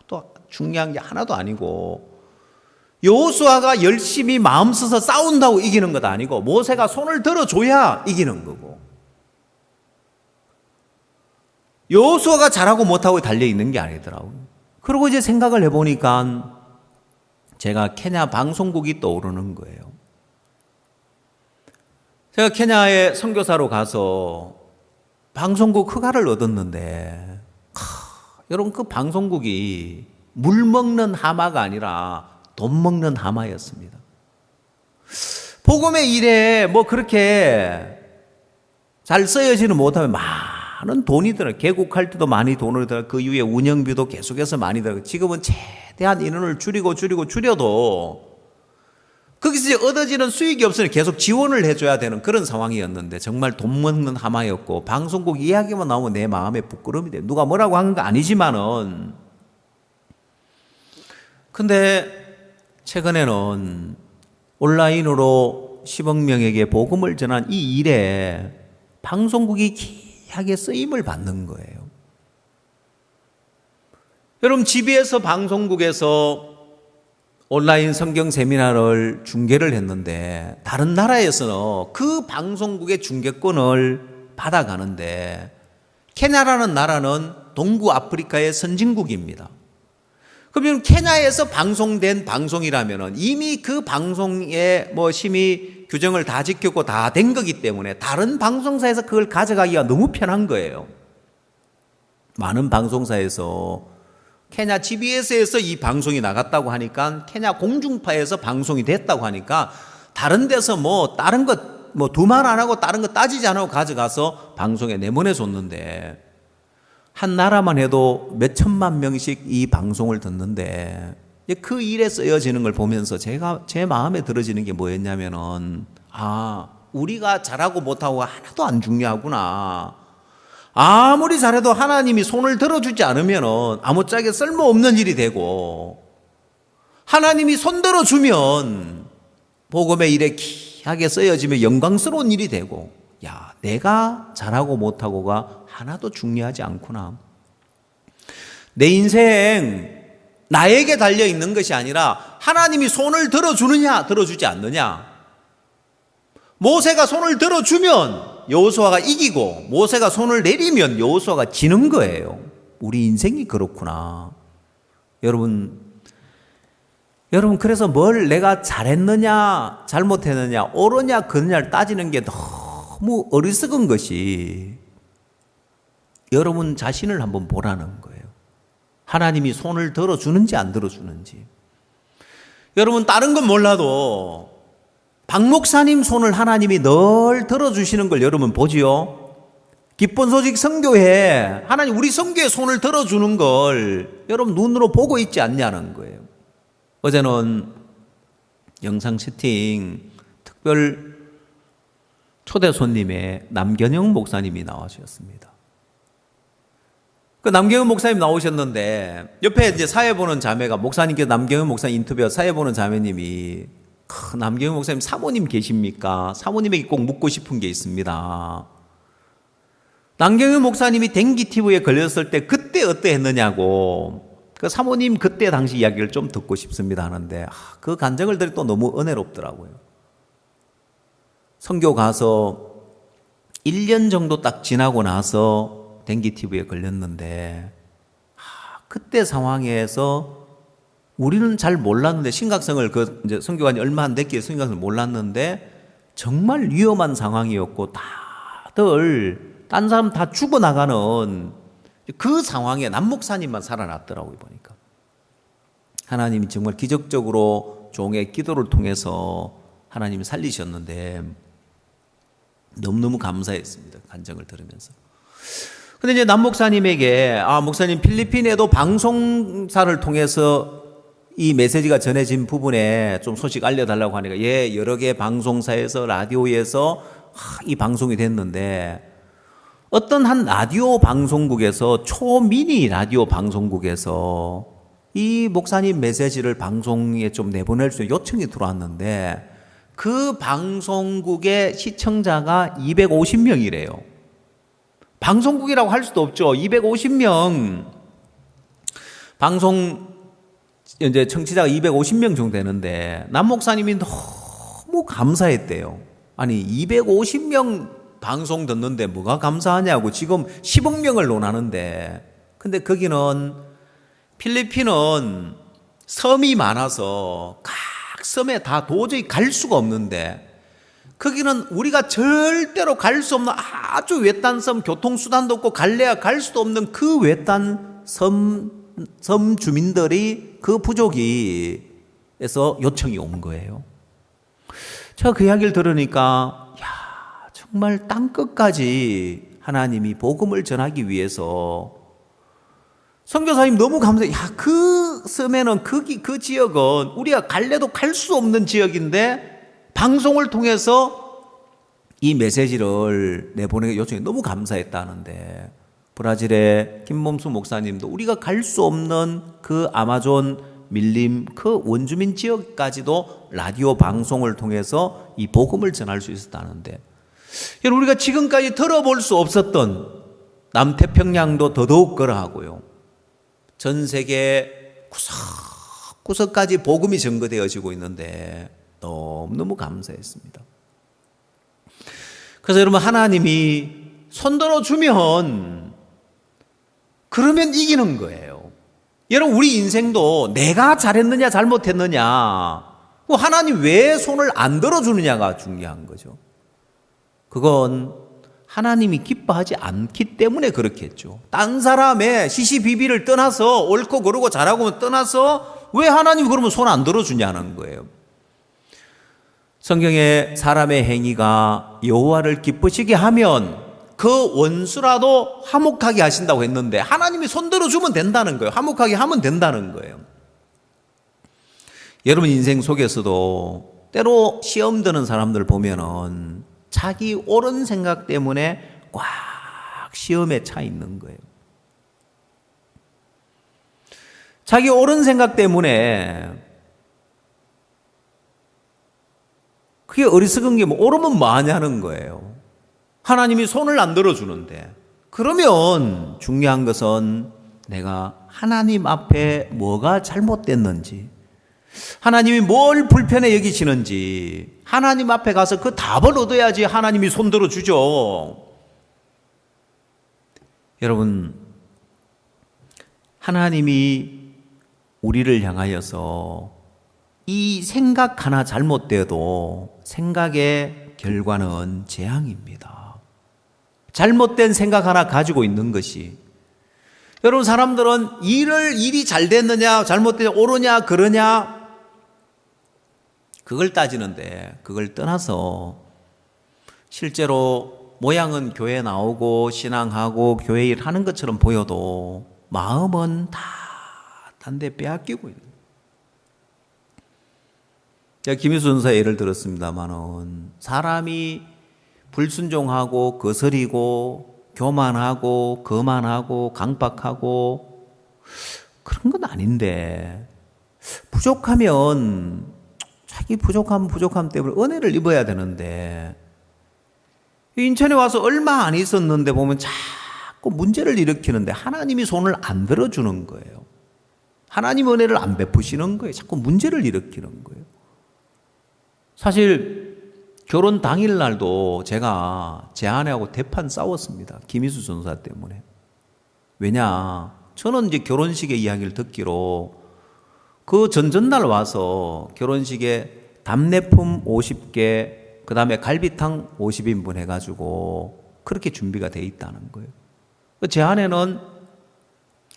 또 중요한 게 하나도 아니고 여호수아가 열심히 마음 써서 싸운다고 이기는 것도 아니고 모세가 손을 들어줘야 이기는 거고 여호수아가 잘하고 못하고 달려있는 게 아니더라고요. 그리고 이제 생각을 해보니까 제가 케냐 방송국이 떠오르는 거예요. 제가 케냐에 선교사로 가서 방송국 허가를 얻었는데 여러분 그 방송국이 물 먹는 하마가 아니라 돈 먹는 하마였습니다. 복음의 일에 뭐 그렇게 잘 쓰여지는 못하면 많은 돈이 들어요. 개국할 때도 많이 돈을 들어요. 그 이후에 운영비도 계속해서 많이 들어요. 지금은 최대한 인원을 줄여도 거기서 이제 얻어지는 수익이 없으니 계속 지원을 해줘야 되는 그런 상황이었는데 정말 돈 먹는 하마였고 방송국 이야기만 나오면 내 마음에 부끄러움이 돼요. 누가 뭐라고 하는 거 아니지만은 근데 최근에는 온라인으로 10억 명에게 복음을 전한 이 일에 방송국이 귀하게 쓰임을 받는 거예요. 여러분, GBS 방송국에서 온라인 성경 세미나를 중계를 했는데 다른 나라에서는 그 방송국의 중계권을 받아가는데 케냐라는 나라는 동구 아프리카의 선진국입니다. 그러면 케냐에서 방송된 방송이라면 이미 그 방송의 심의 규정을 다 지켰고 다 된 거기 때문에 다른 방송사에서 그걸 가져가기가 너무 편한 거예요. 많은 방송사에서 케냐 GBS에서 이 방송이 나갔다고 하니까 케냐 공중파에서 방송이 됐다고 하니까 다른 데서 다른 것 두말 안 하고 다른 거 따지지 않고 가져가서 방송에 내보내 줬는데 한 나라만 해도 몇 천만 명씩 이 방송을 듣는데 그 일에 쓰여지는 걸 보면서 제 마음에 들어지는 게 뭐였냐면은 우리가 잘하고 못하고 하나도 안 중요하구나. 아무리 잘해도 하나님이 손을 들어주지 않으면 아무짝에 쓸모없는 일이 되고 하나님이 손 들어주면 복음의 일에 귀하게 쓰여지면 영광스러운 일이 되고 내가 잘하고 못하고가 하나도 중요하지 않구나. 내 인생 나에게 달려있는 것이 아니라 하나님이 손을 들어주느냐 들어주지 않느냐. 모세가 손을 들어주면 여호수아가 이기고 모세가 손을 내리면 여호수아가 지는 거예요. 우리 인생이 그렇구나. 여러분 그래서 뭘 내가 잘했느냐 잘못했느냐 옳으냐 그르냐를 따지는 게 너무 어리석은 것이 여러분 자신을 한번 보라는 거예요. 하나님이 손을 들어주는지 안 들어주는지. 여러분 다른 건 몰라도 박 목사님 손을 하나님이 늘 들어주시는 걸 여러분 보지요? 기쁜 소식 선교회 하나님 우리 선교에 손을 들어주는 걸 여러분 눈으로 보고 있지 않냐는 거예요. 어제는 영상 채팅 특별 초대 손님의 남견영 목사님이 나와주셨습니다. 그 남경현 목사님 나오셨는데 옆에 이제 사회 보는 자매가 목사님께서 남경현 목사님 인터뷰 사회 보는 자매님이 남경현 목사님 사모님 계십니까? 사모님에게 꼭 묻고 싶은 게 있습니다. 남경현 목사님이 댕기티브에 걸렸을 때 그때 어떠했느냐고 그 사모님 그때 당시 이야기를 좀 듣고 싶습니다 하는데 그 간증을 들으니 또 너무 은혜롭더라고요. 선교 가서 1년 정도 딱 지나고 나서 댕기티브에 걸렸는데 그때 상황에서 우리는 잘 몰랐는데 심각성을 이제 선교관이 얼마 안 됐기에 심각성을 몰랐는데 정말 위험한 상황이었고 다들 딴 사람 다 죽어나가는 그 상황에 남 목사님만 살아났더라고요. 보니까 하나님이 정말 기적적으로 종의 기도를 통해서 하나님이 살리셨는데 너무너무 감사했습니다. 간증을 들으면서. 근데 이제 남 목사님에게 목사님 필리핀에도 방송사를 통해서 이 메시지가 전해진 부분에 좀 소식 알려달라고 하니까 여러 개 방송사에서 라디오에서 이 방송이 됐는데 어떤 한 라디오 방송국에서 초미니 라디오 방송국에서 이 목사님 메시지를 방송에 좀 내보낼 수 있는 요청이 들어왔는데 그 방송국의 시청자가 250명이래요. 방송국이라고 할 수도 없죠. 250명 방송 이제 청취자가 250명 정도 되는데 남 목사님이 너무 감사했대요. 아니 250명 방송 듣는데 뭐가 감사하냐고 지금 10억 명을 논하는데 근데 거기는 필리핀은 섬이 많아서 각 섬에 다 도저히 갈 수가 없는데 거기는 우리가 절대로 갈 수 없는 아주 외딴 섬 교통수단도 없고 갈래야 갈 수도 없는 그 외딴 섬 주민들이 그 부족이에서 요청이 온 거예요. 제가 그 이야기를 들으니까 정말 땅끝까지 하나님이 복음을 전하기 위해서 선교사님 너무 감사해요. 그 섬에는 그 지역은 우리가 갈래도 갈 수 없는 지역인데 방송을 통해서 이 메시지를 내보내기 요청이 너무 감사했다는데 브라질의 김범수 목사님도 우리가 갈 수 없는 그 아마존 밀림 그 원주민 지역까지도 라디오 방송을 통해서 이 복음을 전할 수 있었다는데 여러분 우리가 지금까지 들어볼 수 없었던 남태평양도 더더욱 그러하고요. 전 세계 구석구석까지 복음이 전거되어지고 있는데 너무너무 감사했습니다. 그래서 여러분, 하나님이 손들어 주면 그러면 이기는 거예요. 여러분, 우리 인생도 내가 잘했느냐 잘못했느냐, 하나님 왜 손을 안 들어주느냐가 중요한 거죠. 그건 하나님이 기뻐하지 않기 때문에 그렇겠죠. 딴 사람의 시시비비를 떠나서, 옳고 그르고 잘하고 떠나서 왜 하나님이 그러면 손 안 들어주냐는 거예요. 성경에 사람의 행위가 여호와를 기쁘시게 하면 그 원수라도 화목하게 하신다고 했는데, 하나님이 손 들어주면 된다는 거예요. 화목하게 하면 된다는 거예요. 여러분 인생 속에서도 때로 시험 드는 사람들 보면은 자기 옳은 생각 때문에 꽉 시험에 차 있는 거예요. 자기 옳은 생각 때문에, 그게 어리석은 게 옳으면 뭐 하냐는 거예요. 하나님이 손을 안 들어주는데. 그러면 중요한 것은 내가 하나님 앞에 뭐가 잘못됐는지, 하나님이 뭘 불편해 여기시는지 하나님 앞에 가서 그 답을 얻어야지 하나님이 손 들어주죠. 여러분, 하나님이 우리를 향하여서 이 생각 하나 잘못돼도 생각의 결과는 재앙입니다. 잘못된 생각 하나 가지고 있는 것이, 여러분 사람들은 일이 잘 됐느냐 잘못되냐 옳으냐 그러냐 그걸 따지는데, 그걸 떠나서 실제로 모양은 교회 나오고 신앙하고 교회 일 하는 것처럼 보여도 마음은 다 딴 데 빼앗기고 있는. 제가 김희수 전사 예를 들었습니다만은, 사람이 불순종하고 거스리고 교만하고 거만하고 강박하고 그런 건 아닌데, 부족하면 자기 부족함 때문에 은혜를 입어야 되는데, 인천에 와서 얼마 안 있었는데 보면 자꾸 문제를 일으키는데 하나님이 손을 안 들어주는 거예요. 하나님 은혜를 안 베푸시는 거예요. 자꾸 문제를 일으키는 거예요. 사실 결혼 당일날도 제가 제 아내하고 대판 싸웠습니다. 김희수 전사 때문에. 왜냐, 저는 이제 결혼식의 이야기를 듣기로 그 전전날 와서 결혼식에 답례품 50개, 그 다음에 갈비탕 50인분 해가지고 그렇게 준비가 돼 있다는 거예요. 제 아내는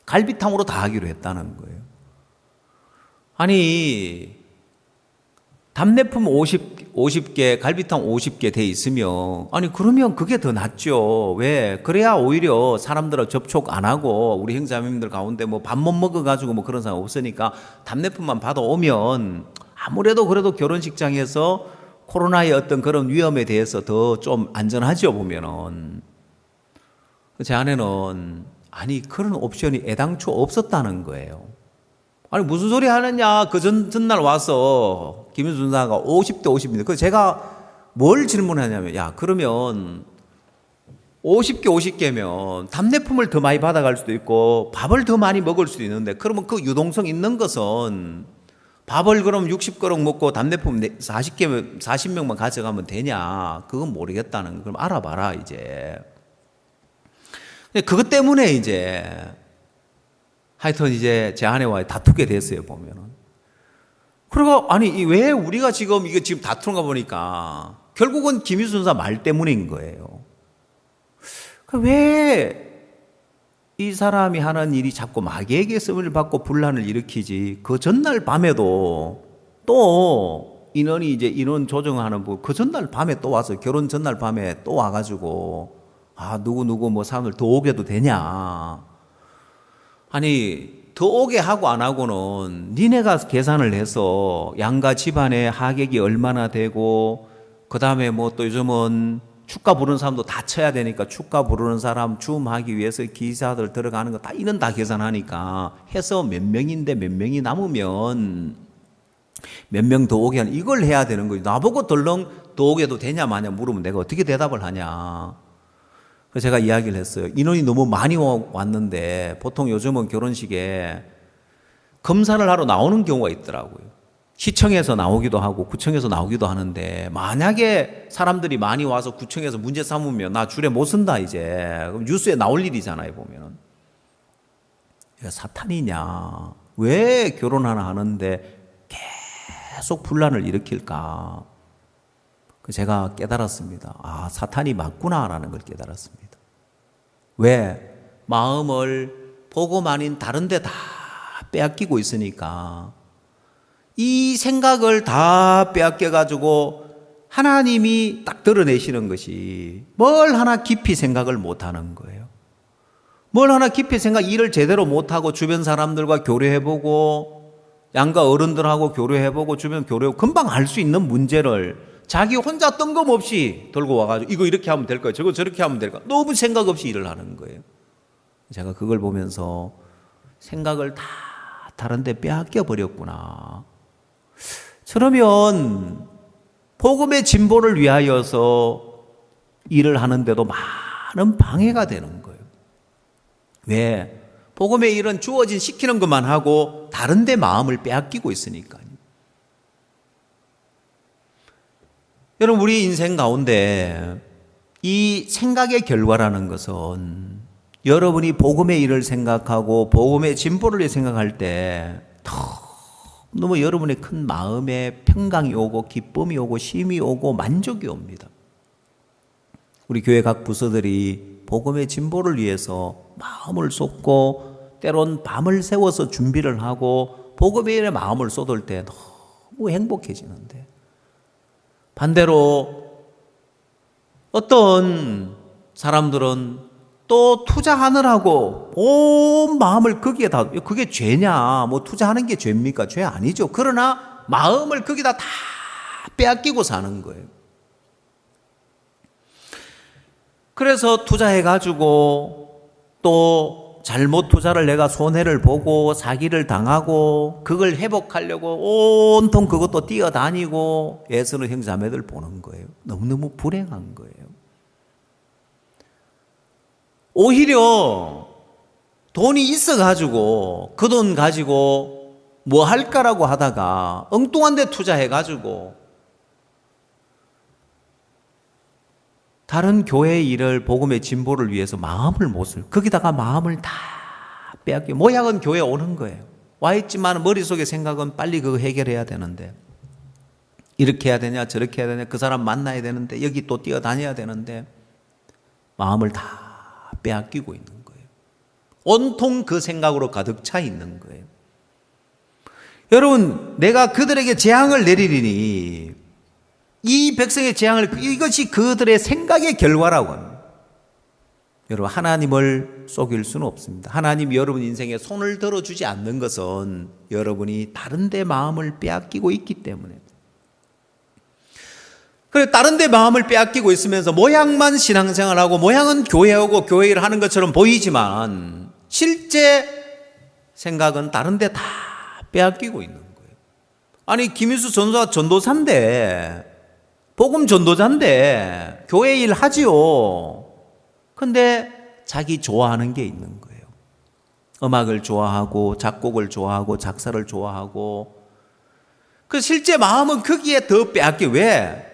갈비탕으로 다 하기로 했다는 거예요. 아니, 답례품 50개, 갈비탕 50개 돼 있으면, 아니, 그러면 그게 더 낫죠. 왜? 그래야 오히려 사람들하고 접촉 안 하고, 우리 형제자매님들 가운데 뭐 밥 못 먹어가지고 뭐 그런 사람 없으니까 답례품만 받아오면 아무래도 그래도 결혼식장에서 코로나의 어떤 그런 위험에 대해서 더 좀 안전하죠, 보면은. 제 아내는, 아니, 그런 옵션이 애당초 없었다는 거예요. 아니, 무슨 소리 하느냐. 그 전날 와서 김윤수 전사가 50대 50인데, 그래서 제가 뭘 질문하냐면, 야, 그러면 50개 50개면 답례품을 더 많이 받아갈 수도 있고 밥을 더 많이 먹을 수도 있는데, 그러면 그 유동성 있는 것은 밥을 그럼 60그릇 먹고 답례품 40개면 40명만 가져가면 되냐? 그건 모르겠다는 거. 그럼 알아봐라 이제. 그것 때문에 이제 하여튼 이제 제 아내와 다투게 됐어요, 보면은. 그리고 아니, 왜 우리가 지금 다투는 거 보니까 결국은 김희수 전사 말 때문인 거예요. 왜 이 사람이 하는 일이 자꾸 마귀에게 씀을 받고 분란을 일으키지? 그 전날 밤에도 또 인원이 이제 인원 조정하는 그 전날 밤에 또 와서, 결혼 전날 밤에 또 와가지고, 아, 누구 뭐 사람들 더 오게도 되냐? 아니, 더 오게 하고 안 하고는 니네가 계산을 해서 양가 집안의 하객이 얼마나 되고, 그 다음에 뭐 또 요즘은 축가 부르는 사람도 다 쳐야 되니까 축가 부르는 사람 줌하기 위해서 기사들 들어가는 거 다 이런 다 계산하니까 해서 몇 명인데 몇 명이 남으면 몇 명 더 오게 하는, 이걸 해야 되는 거지. 나보고 덜렁 더 오게도 되냐 마냐 물으면 내가 어떻게 대답을 하냐. 그래서 제가 이야기를 했어요. 인원이 너무 많이 왔는데 보통 요즘은 결혼식에 검사를 하러 나오는 경우가 있더라고요. 시청에서 나오기도 하고 구청에서 나오기도 하는데 만약에 사람들이 많이 와서 구청에서 문제 삼으면 나 줄에 못 쓴다 이제. 그럼 뉴스에 나올 일이잖아요 보면은. 사탄이냐? 왜 결혼 하나 하는데 계속 분란을 일으킬까? 제가 깨달았습니다. 아, 사탄이 맞구나라는 걸 깨달았습니다. 왜? 마음을 복음 아닌 다른 데 다 빼앗기고 있으니까 이 생각을 다 빼앗겨가지고 하나님이 딱 드러내시는 것이 뭘 하나 깊이 생각을 못하는 거예요. 뭘 하나 깊이 일을 제대로 못하고 주변 사람들과 교류해보고 양가 어른들하고 교류해보고 주변 교류해보고 금방 알 수 있는 문제를 자기 혼자 뜬금없이 들고 와가지고 이거 이렇게 하면 될까요? 저거 저렇게 하면 될까? 너무 생각 없이 일을 하는 거예요. 제가 그걸 보면서 생각을 다 다른 데 빼앗겨 버렸구나. 그러면 복음의 진보를 위하여서 일을 하는데도 많은 방해가 되는 거예요. 왜? 복음의 일은 주어진 시키는 것만 하고 다른 데 마음을 빼앗기고 있으니까요. 여러분, 우리 인생 가운데 이 생각의 결과라는 것은 여러분이 복음의 일을 생각하고 복음의 진보를 생각할 때 너무 여러분의 큰 마음에 평강이 오고 기쁨이 오고 쉼이 오고 만족이 옵니다. 우리 교회 각 부서들이 복음의 진보를 위해서 마음을 쏟고 때론 밤을 새워서 준비를 하고 복음의 일에 마음을 쏟을 때 너무 행복해지는데, 반대로 어떤 사람들은 또 투자하느라고 온 마음을 거기에 다, 그게 죄냐? 뭐 투자하는 게 죄입니까? 죄 아니죠. 그러나 마음을 거기다 다 빼앗기고 사는 거예요. 그래서 투자해가지고 또 잘못 투자를 내가 손해를 보고 사기를 당하고 그걸 회복하려고 온통 그것도 뛰어다니고 애쓰는 형제자매들 보는 거예요. 너무너무 불행한 거예요. 오히려 돈이 있어가지고 그 돈 가지고 뭐 할까라고 하다가 엉뚱한 데 투자해가지고 다른 교회의 일을 복음의 진보를 위해서 마음을 못 쓸, 거기다가 마음을 다 빼앗겨. 모양은 교회에 오는 거예요. 와 있지만 머릿속의 생각은 빨리 그거 해결해야 되는데, 이렇게 해야 되냐 저렇게 해야 되냐, 그 사람 만나야 되는데 여기 또 뛰어다녀야 되는데 마음을 다 빼앗기고 있는 거예요. 온통 그 생각으로 가득 차 있는 거예요. 여러분, 내가 그들에게 재앙을 내리리니 이 백성의 재앙을, 이것이 그들의 생각의 결과라고 합니다. 여러분, 하나님을 속일 수는 없습니다. 하나님이 여러분 인생에 손을 들어주지 않는 것은 여러분이 다른 데 마음을 빼앗기고 있기 때문에. 그래, 다른 데 마음을 빼앗기고 있으면서 모양만 신앙생활하고 모양은 교회 오고 교회 일을 하는 것처럼 보이지만 실제 생각은 다른 데 다 빼앗기고 있는 거예요. 아니, 김일수 전도사 전도사인데, 복음 전도자인데 교회 일 하지요. 근데 자기 좋아하는 게 있는 거예요. 음악을 좋아하고 작곡을 좋아하고 작사를 좋아하고, 그 실제 마음은 거기에 더 빼앗겨. 왜?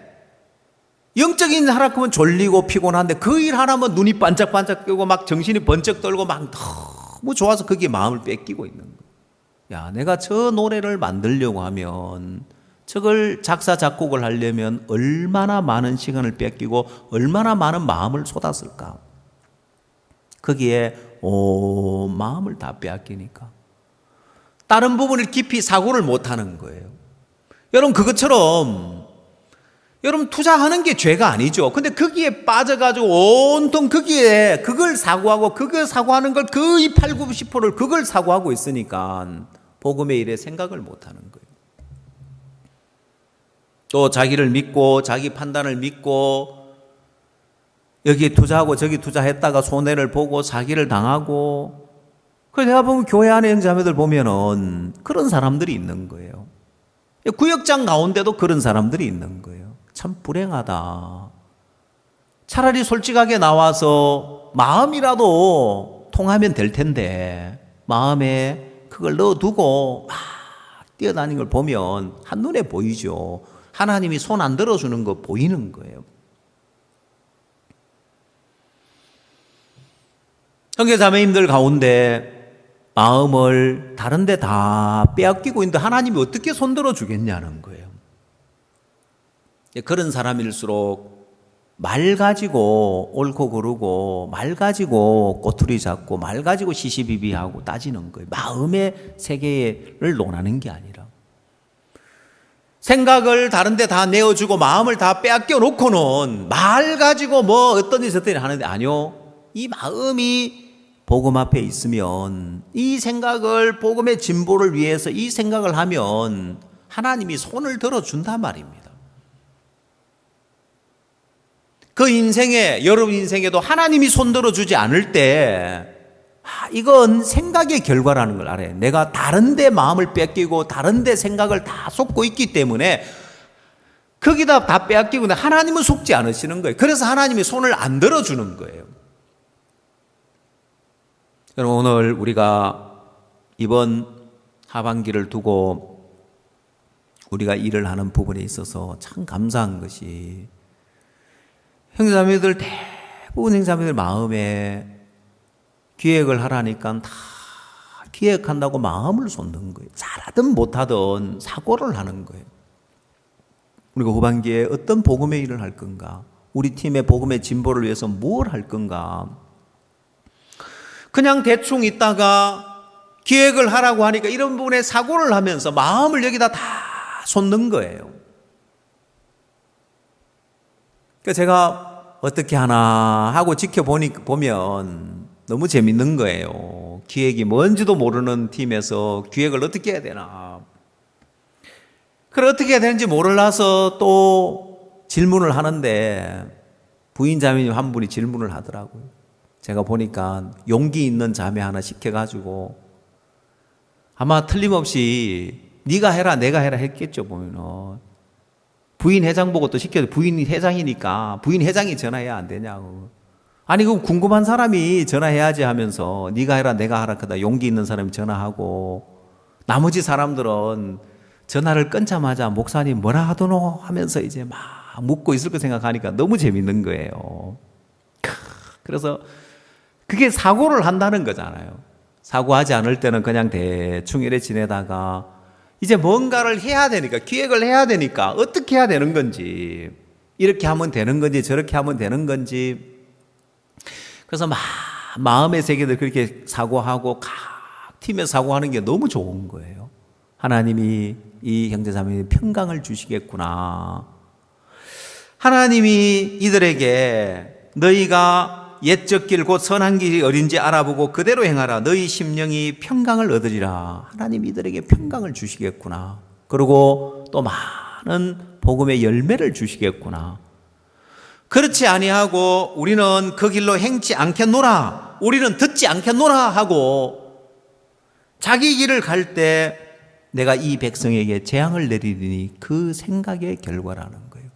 영적인 일 하라 하면 졸리고 피곤한데 그 일 하나면 눈이 반짝반짝 뜨고 막 정신이 번쩍 떨고 막 너무 좋아서 거기에 마음을 뺏기고 있는 거예요. 야, 내가 저 노래를 만들려고 하면, 저걸 작사 작곡을 하려면 얼마나 많은 시간을 뺏기고 얼마나 많은 마음을 쏟았을까. 거기에 마음을 다 빼앗기니까 다른 부분을 깊이 사고를 못하는 거예요. 여러분, 그것처럼 여러분 투자하는 게 죄가 아니죠. 근데 거기에 빠져가지고 온통 거기에 그걸 사고하고 그걸 사고하는 걸 거의 8, 90%를 그걸 사고하고 있으니까 복음의 일에 생각을 못하는 거예요. 또 자기를 믿고 자기 판단을 믿고 여기 투자하고 저기 투자했다가 손해를 보고 사기를 당하고, 그래서 내가 보면 교회 안에 형제자매들 보면은 그런 사람들이 있는 거예요. 구역장 가운데도 그런 사람들이 있는 거예요. 참 불행하다. 차라리 솔직하게 나와서 마음이라도 통하면 될 텐데 마음에 그걸 넣어두고 막 뛰어다니는 걸 보면 한눈에 보이죠. 하나님이 손 안 들어주는 거 보이는 거예요. 형제 자매님들 가운데 마음을 다른 데 다 빼앗기고 있는데 하나님이 어떻게 손들어 주겠냐는 거예요. 그런 사람일수록 말 가지고 옳고 그르고 말 가지고 꼬투리 잡고 말 가지고 시시비비하고 따지는 거예요. 마음의 세계를 논하는 게 아니라 생각을 다른 데 다 내어주고 마음을 다 빼앗겨 놓고는 말 가지고 뭐 어떤 일 저떤 일 하는데 아니요. 이 마음이 복음 앞에 있으면 이 생각을 복음의 진보를 위해서 이 생각을 하면 하나님이 손을 들어준단 말입니다. 그 인생에 여러분 인생에도 하나님이 손 들어주지 않을 때 이건 생각의 결과라는 걸 알아요. 내가 다른 데 마음을 뺏기고 다른 데 생각을 다 쏟고 있기 때문에 거기다 다 빼앗기고 하나님은 속지 않으시는 거예요. 그래서 하나님이 손을 안 들어주는 거예요. 여러분 오늘 우리가 이번 하반기를 두고 우리가 일을 하는 부분에 있어서 참 감사한 것이 형제자매들 대부분 형제자매들 마음에 기획을 하라니까 다 기획한다고 마음을 쏟는 거예요. 잘하든 못하든 사고를 하는 거예요. 우리가 후반기에 어떤 복음의 일을 할 건가? 우리 팀의 복음의 진보를 위해서 뭘 할 건가? 그냥 대충 있다가 기획을 하라고 하니까 이런 부분에 사고를 하면서 마음을 여기다 다 쏟는 거예요. 그래서 제가 어떻게 하나 하고 지켜보면 너무 재밌는 거예요. 기획이 뭔지도 모르는 팀에서 기획을 어떻게 해야 되나. 그걸 어떻게 해야 되는지 몰라서 또 질문을 하는데 부인 자매님 한 분이 질문을 하더라고요. 제가 보니까 용기 있는 자매 하나 시켜가지고 아마 틀림없이 네가 해라 내가 해라 했겠죠. 보면 부인 회장 보고 또 시켜도 부인이 회장이니까 부인 회장이 전화해야 안 되냐고. 아니 그 궁금한 사람이 전화해야지 하면서 네가 해라 내가 하라 그다 용기 있는 사람이 전화하고 나머지 사람들은 전화를 끊자마자 목사님 뭐라 하더노 하면서 이제 막 묻고 있을 거 생각하니까 너무 재밌는 거예요. 그래서 그게 사고를 한다는 거잖아요. 사고하지 않을 때는 그냥 대충 이래 지내다가 이제 뭔가를 해야 되니까 기획을 해야 되니까 어떻게 해야 되는 건지 이렇게 하면 되는 건지 저렇게 하면 되는 건지 그래서 마음의 세계들 그렇게 사고하고 각 팀에 사고하는 게 너무 좋은 거예요. 하나님이 이 형제자매에 평강을 주시겠구나. 하나님이 이들에게 너희가 옛적 길 곧 선한 길이 어딘지 알아보고 그대로 행하라. 너희 심령이 평강을 얻으리라. 하나님이 이들에게 평강을 주시겠구나. 그리고 또 많은 복음의 열매를 주시겠구나. 그렇지 아니하고 우리는 그 길로 행치 않겠노라. 우리는 듣지 않겠노라 하고 자기 길을 갈 때 내가 이 백성에게 재앙을 내리리니 그 생각의 결과라는 거예요.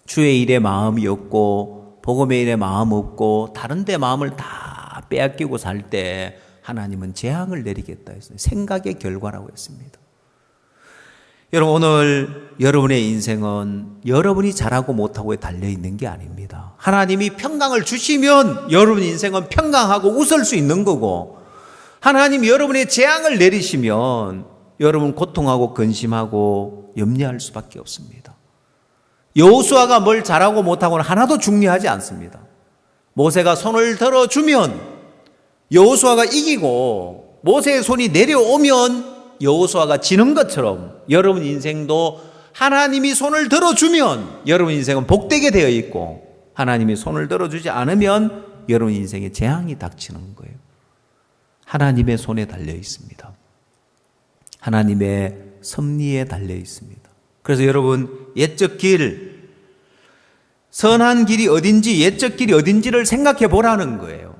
주의 일에 마음이 없고 복음의 일에 마음 없고 다른 데 마음을 다 빼앗기고 살 때 하나님은 재앙을 내리겠다 했어요. 생각의 결과라고 했습니다. 여러분 오늘 여러분의 인생은 여러분이 잘하고 못하고에 달려있는 게 아닙니다. 하나님이 평강을 주시면 여러분 인생은 평강하고 웃을 수 있는 거고 하나님이 여러분의 재앙을 내리시면 여러분 고통하고 근심하고 염려할 수밖에 없습니다. 여호수아가 뭘 잘하고 못하고는 하나도 중요하지 않습니다. 모세가 손을 들어주면 여호수아가 이기고 모세의 손이 내려오면 여호수아가 지는 것처럼 여러분 인생도 하나님이 손을 들어주면 여러분 인생은 복되게 되어 있고 하나님이 손을 들어주지 않으면 여러분 인생에 재앙이 닥치는 거예요. 하나님의 손에 달려 있습니다. 하나님의 섭리에 달려 있습니다. 그래서 여러분 옛적 길, 선한 길이 어딘지 옛적 길이 어딘지를 생각해 보라는 거예요.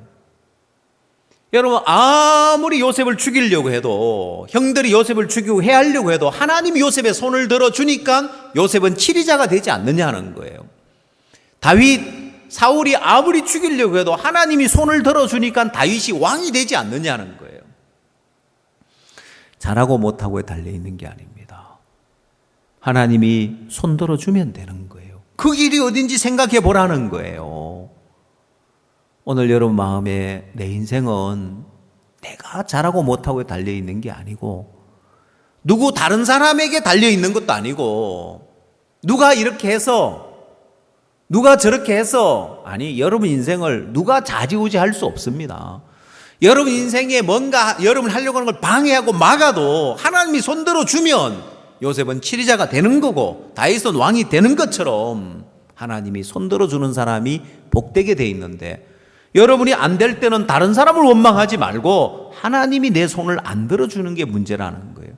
여러분 아무리 요셉을 죽이려고 해도 형들이 요셉을 죽이고 해하려고 해도 하나님이 요셉의 손을 들어주니까 요셉은 치리자가 되지 않느냐는 거예요. 다윗 사울이 아무리 죽이려고 해도 하나님이 손을 들어주니까 다윗이 왕이 되지 않느냐는 거예요. 잘하고 못하고에 달려있는 게 아닙니다. 하나님이 손 들어주면 되는 거예요. 그 길이 어딘지 생각해 보라는 거예요. 오늘 여러분 마음에 내 인생은 내가 잘하고 못하고에 달려있는 게 아니고 누구 다른 사람에게 달려있는 것도 아니고 누가 이렇게 해서 누가 저렇게 해서 아니 여러분 인생을 누가 좌지우지할 수 없습니다. 여러분 인생에 뭔가 여러분 하려고 하는 걸 방해하고 막아도 하나님이 손들어 주면 요셉은 치리자가 되는 거고 다윗은 왕이 되는 것처럼 하나님이 손들어 주는 사람이 복되게 돼 있는데 여러분이 안 될 때는 다른 사람을 원망하지 말고 하나님이 내 손을 안 들어주는 게 문제라는 거예요.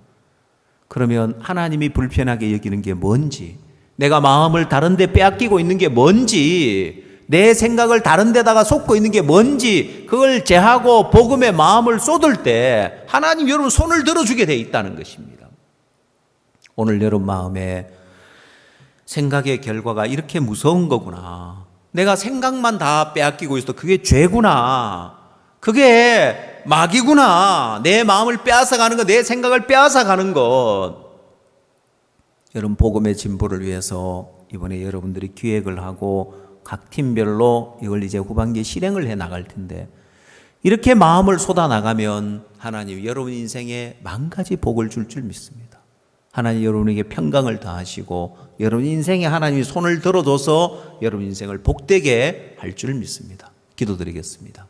그러면 하나님이 불편하게 여기는 게 뭔지, 내가 마음을 다른 데 빼앗기고 있는 게 뭔지, 내 생각을 다른 데다가 쏟고 있는 게 뭔지 그걸 제하고 복음의 마음을 쏟을 때 하나님 여러분 손을 들어주게 돼 있다는 것입니다. 오늘 여러분 마음에 생각의 결과가 이렇게 무서운 거구나. 내가 생각만 다 빼앗기고 있어. 그게 죄구나. 그게 마귀구나. 내 마음을 빼앗아가는 것, 내 생각을 빼앗아가는 것. 여러분 복음의 진보를 위해서 이번에 여러분들이 기획을 하고 각 팀별로 이걸 이제 후반기에 실행을 해 나갈 텐데 이렇게 마음을 쏟아 나가면 하나님 여러분 인생에 만 가지 복을 줄 믿습니다. 하나님 여러분에게 평강을 다하시고 여러분 인생에 하나님이 손을 들어줘서 여러분 인생을 복되게 할 줄 믿습니다. 기도드리겠습니다.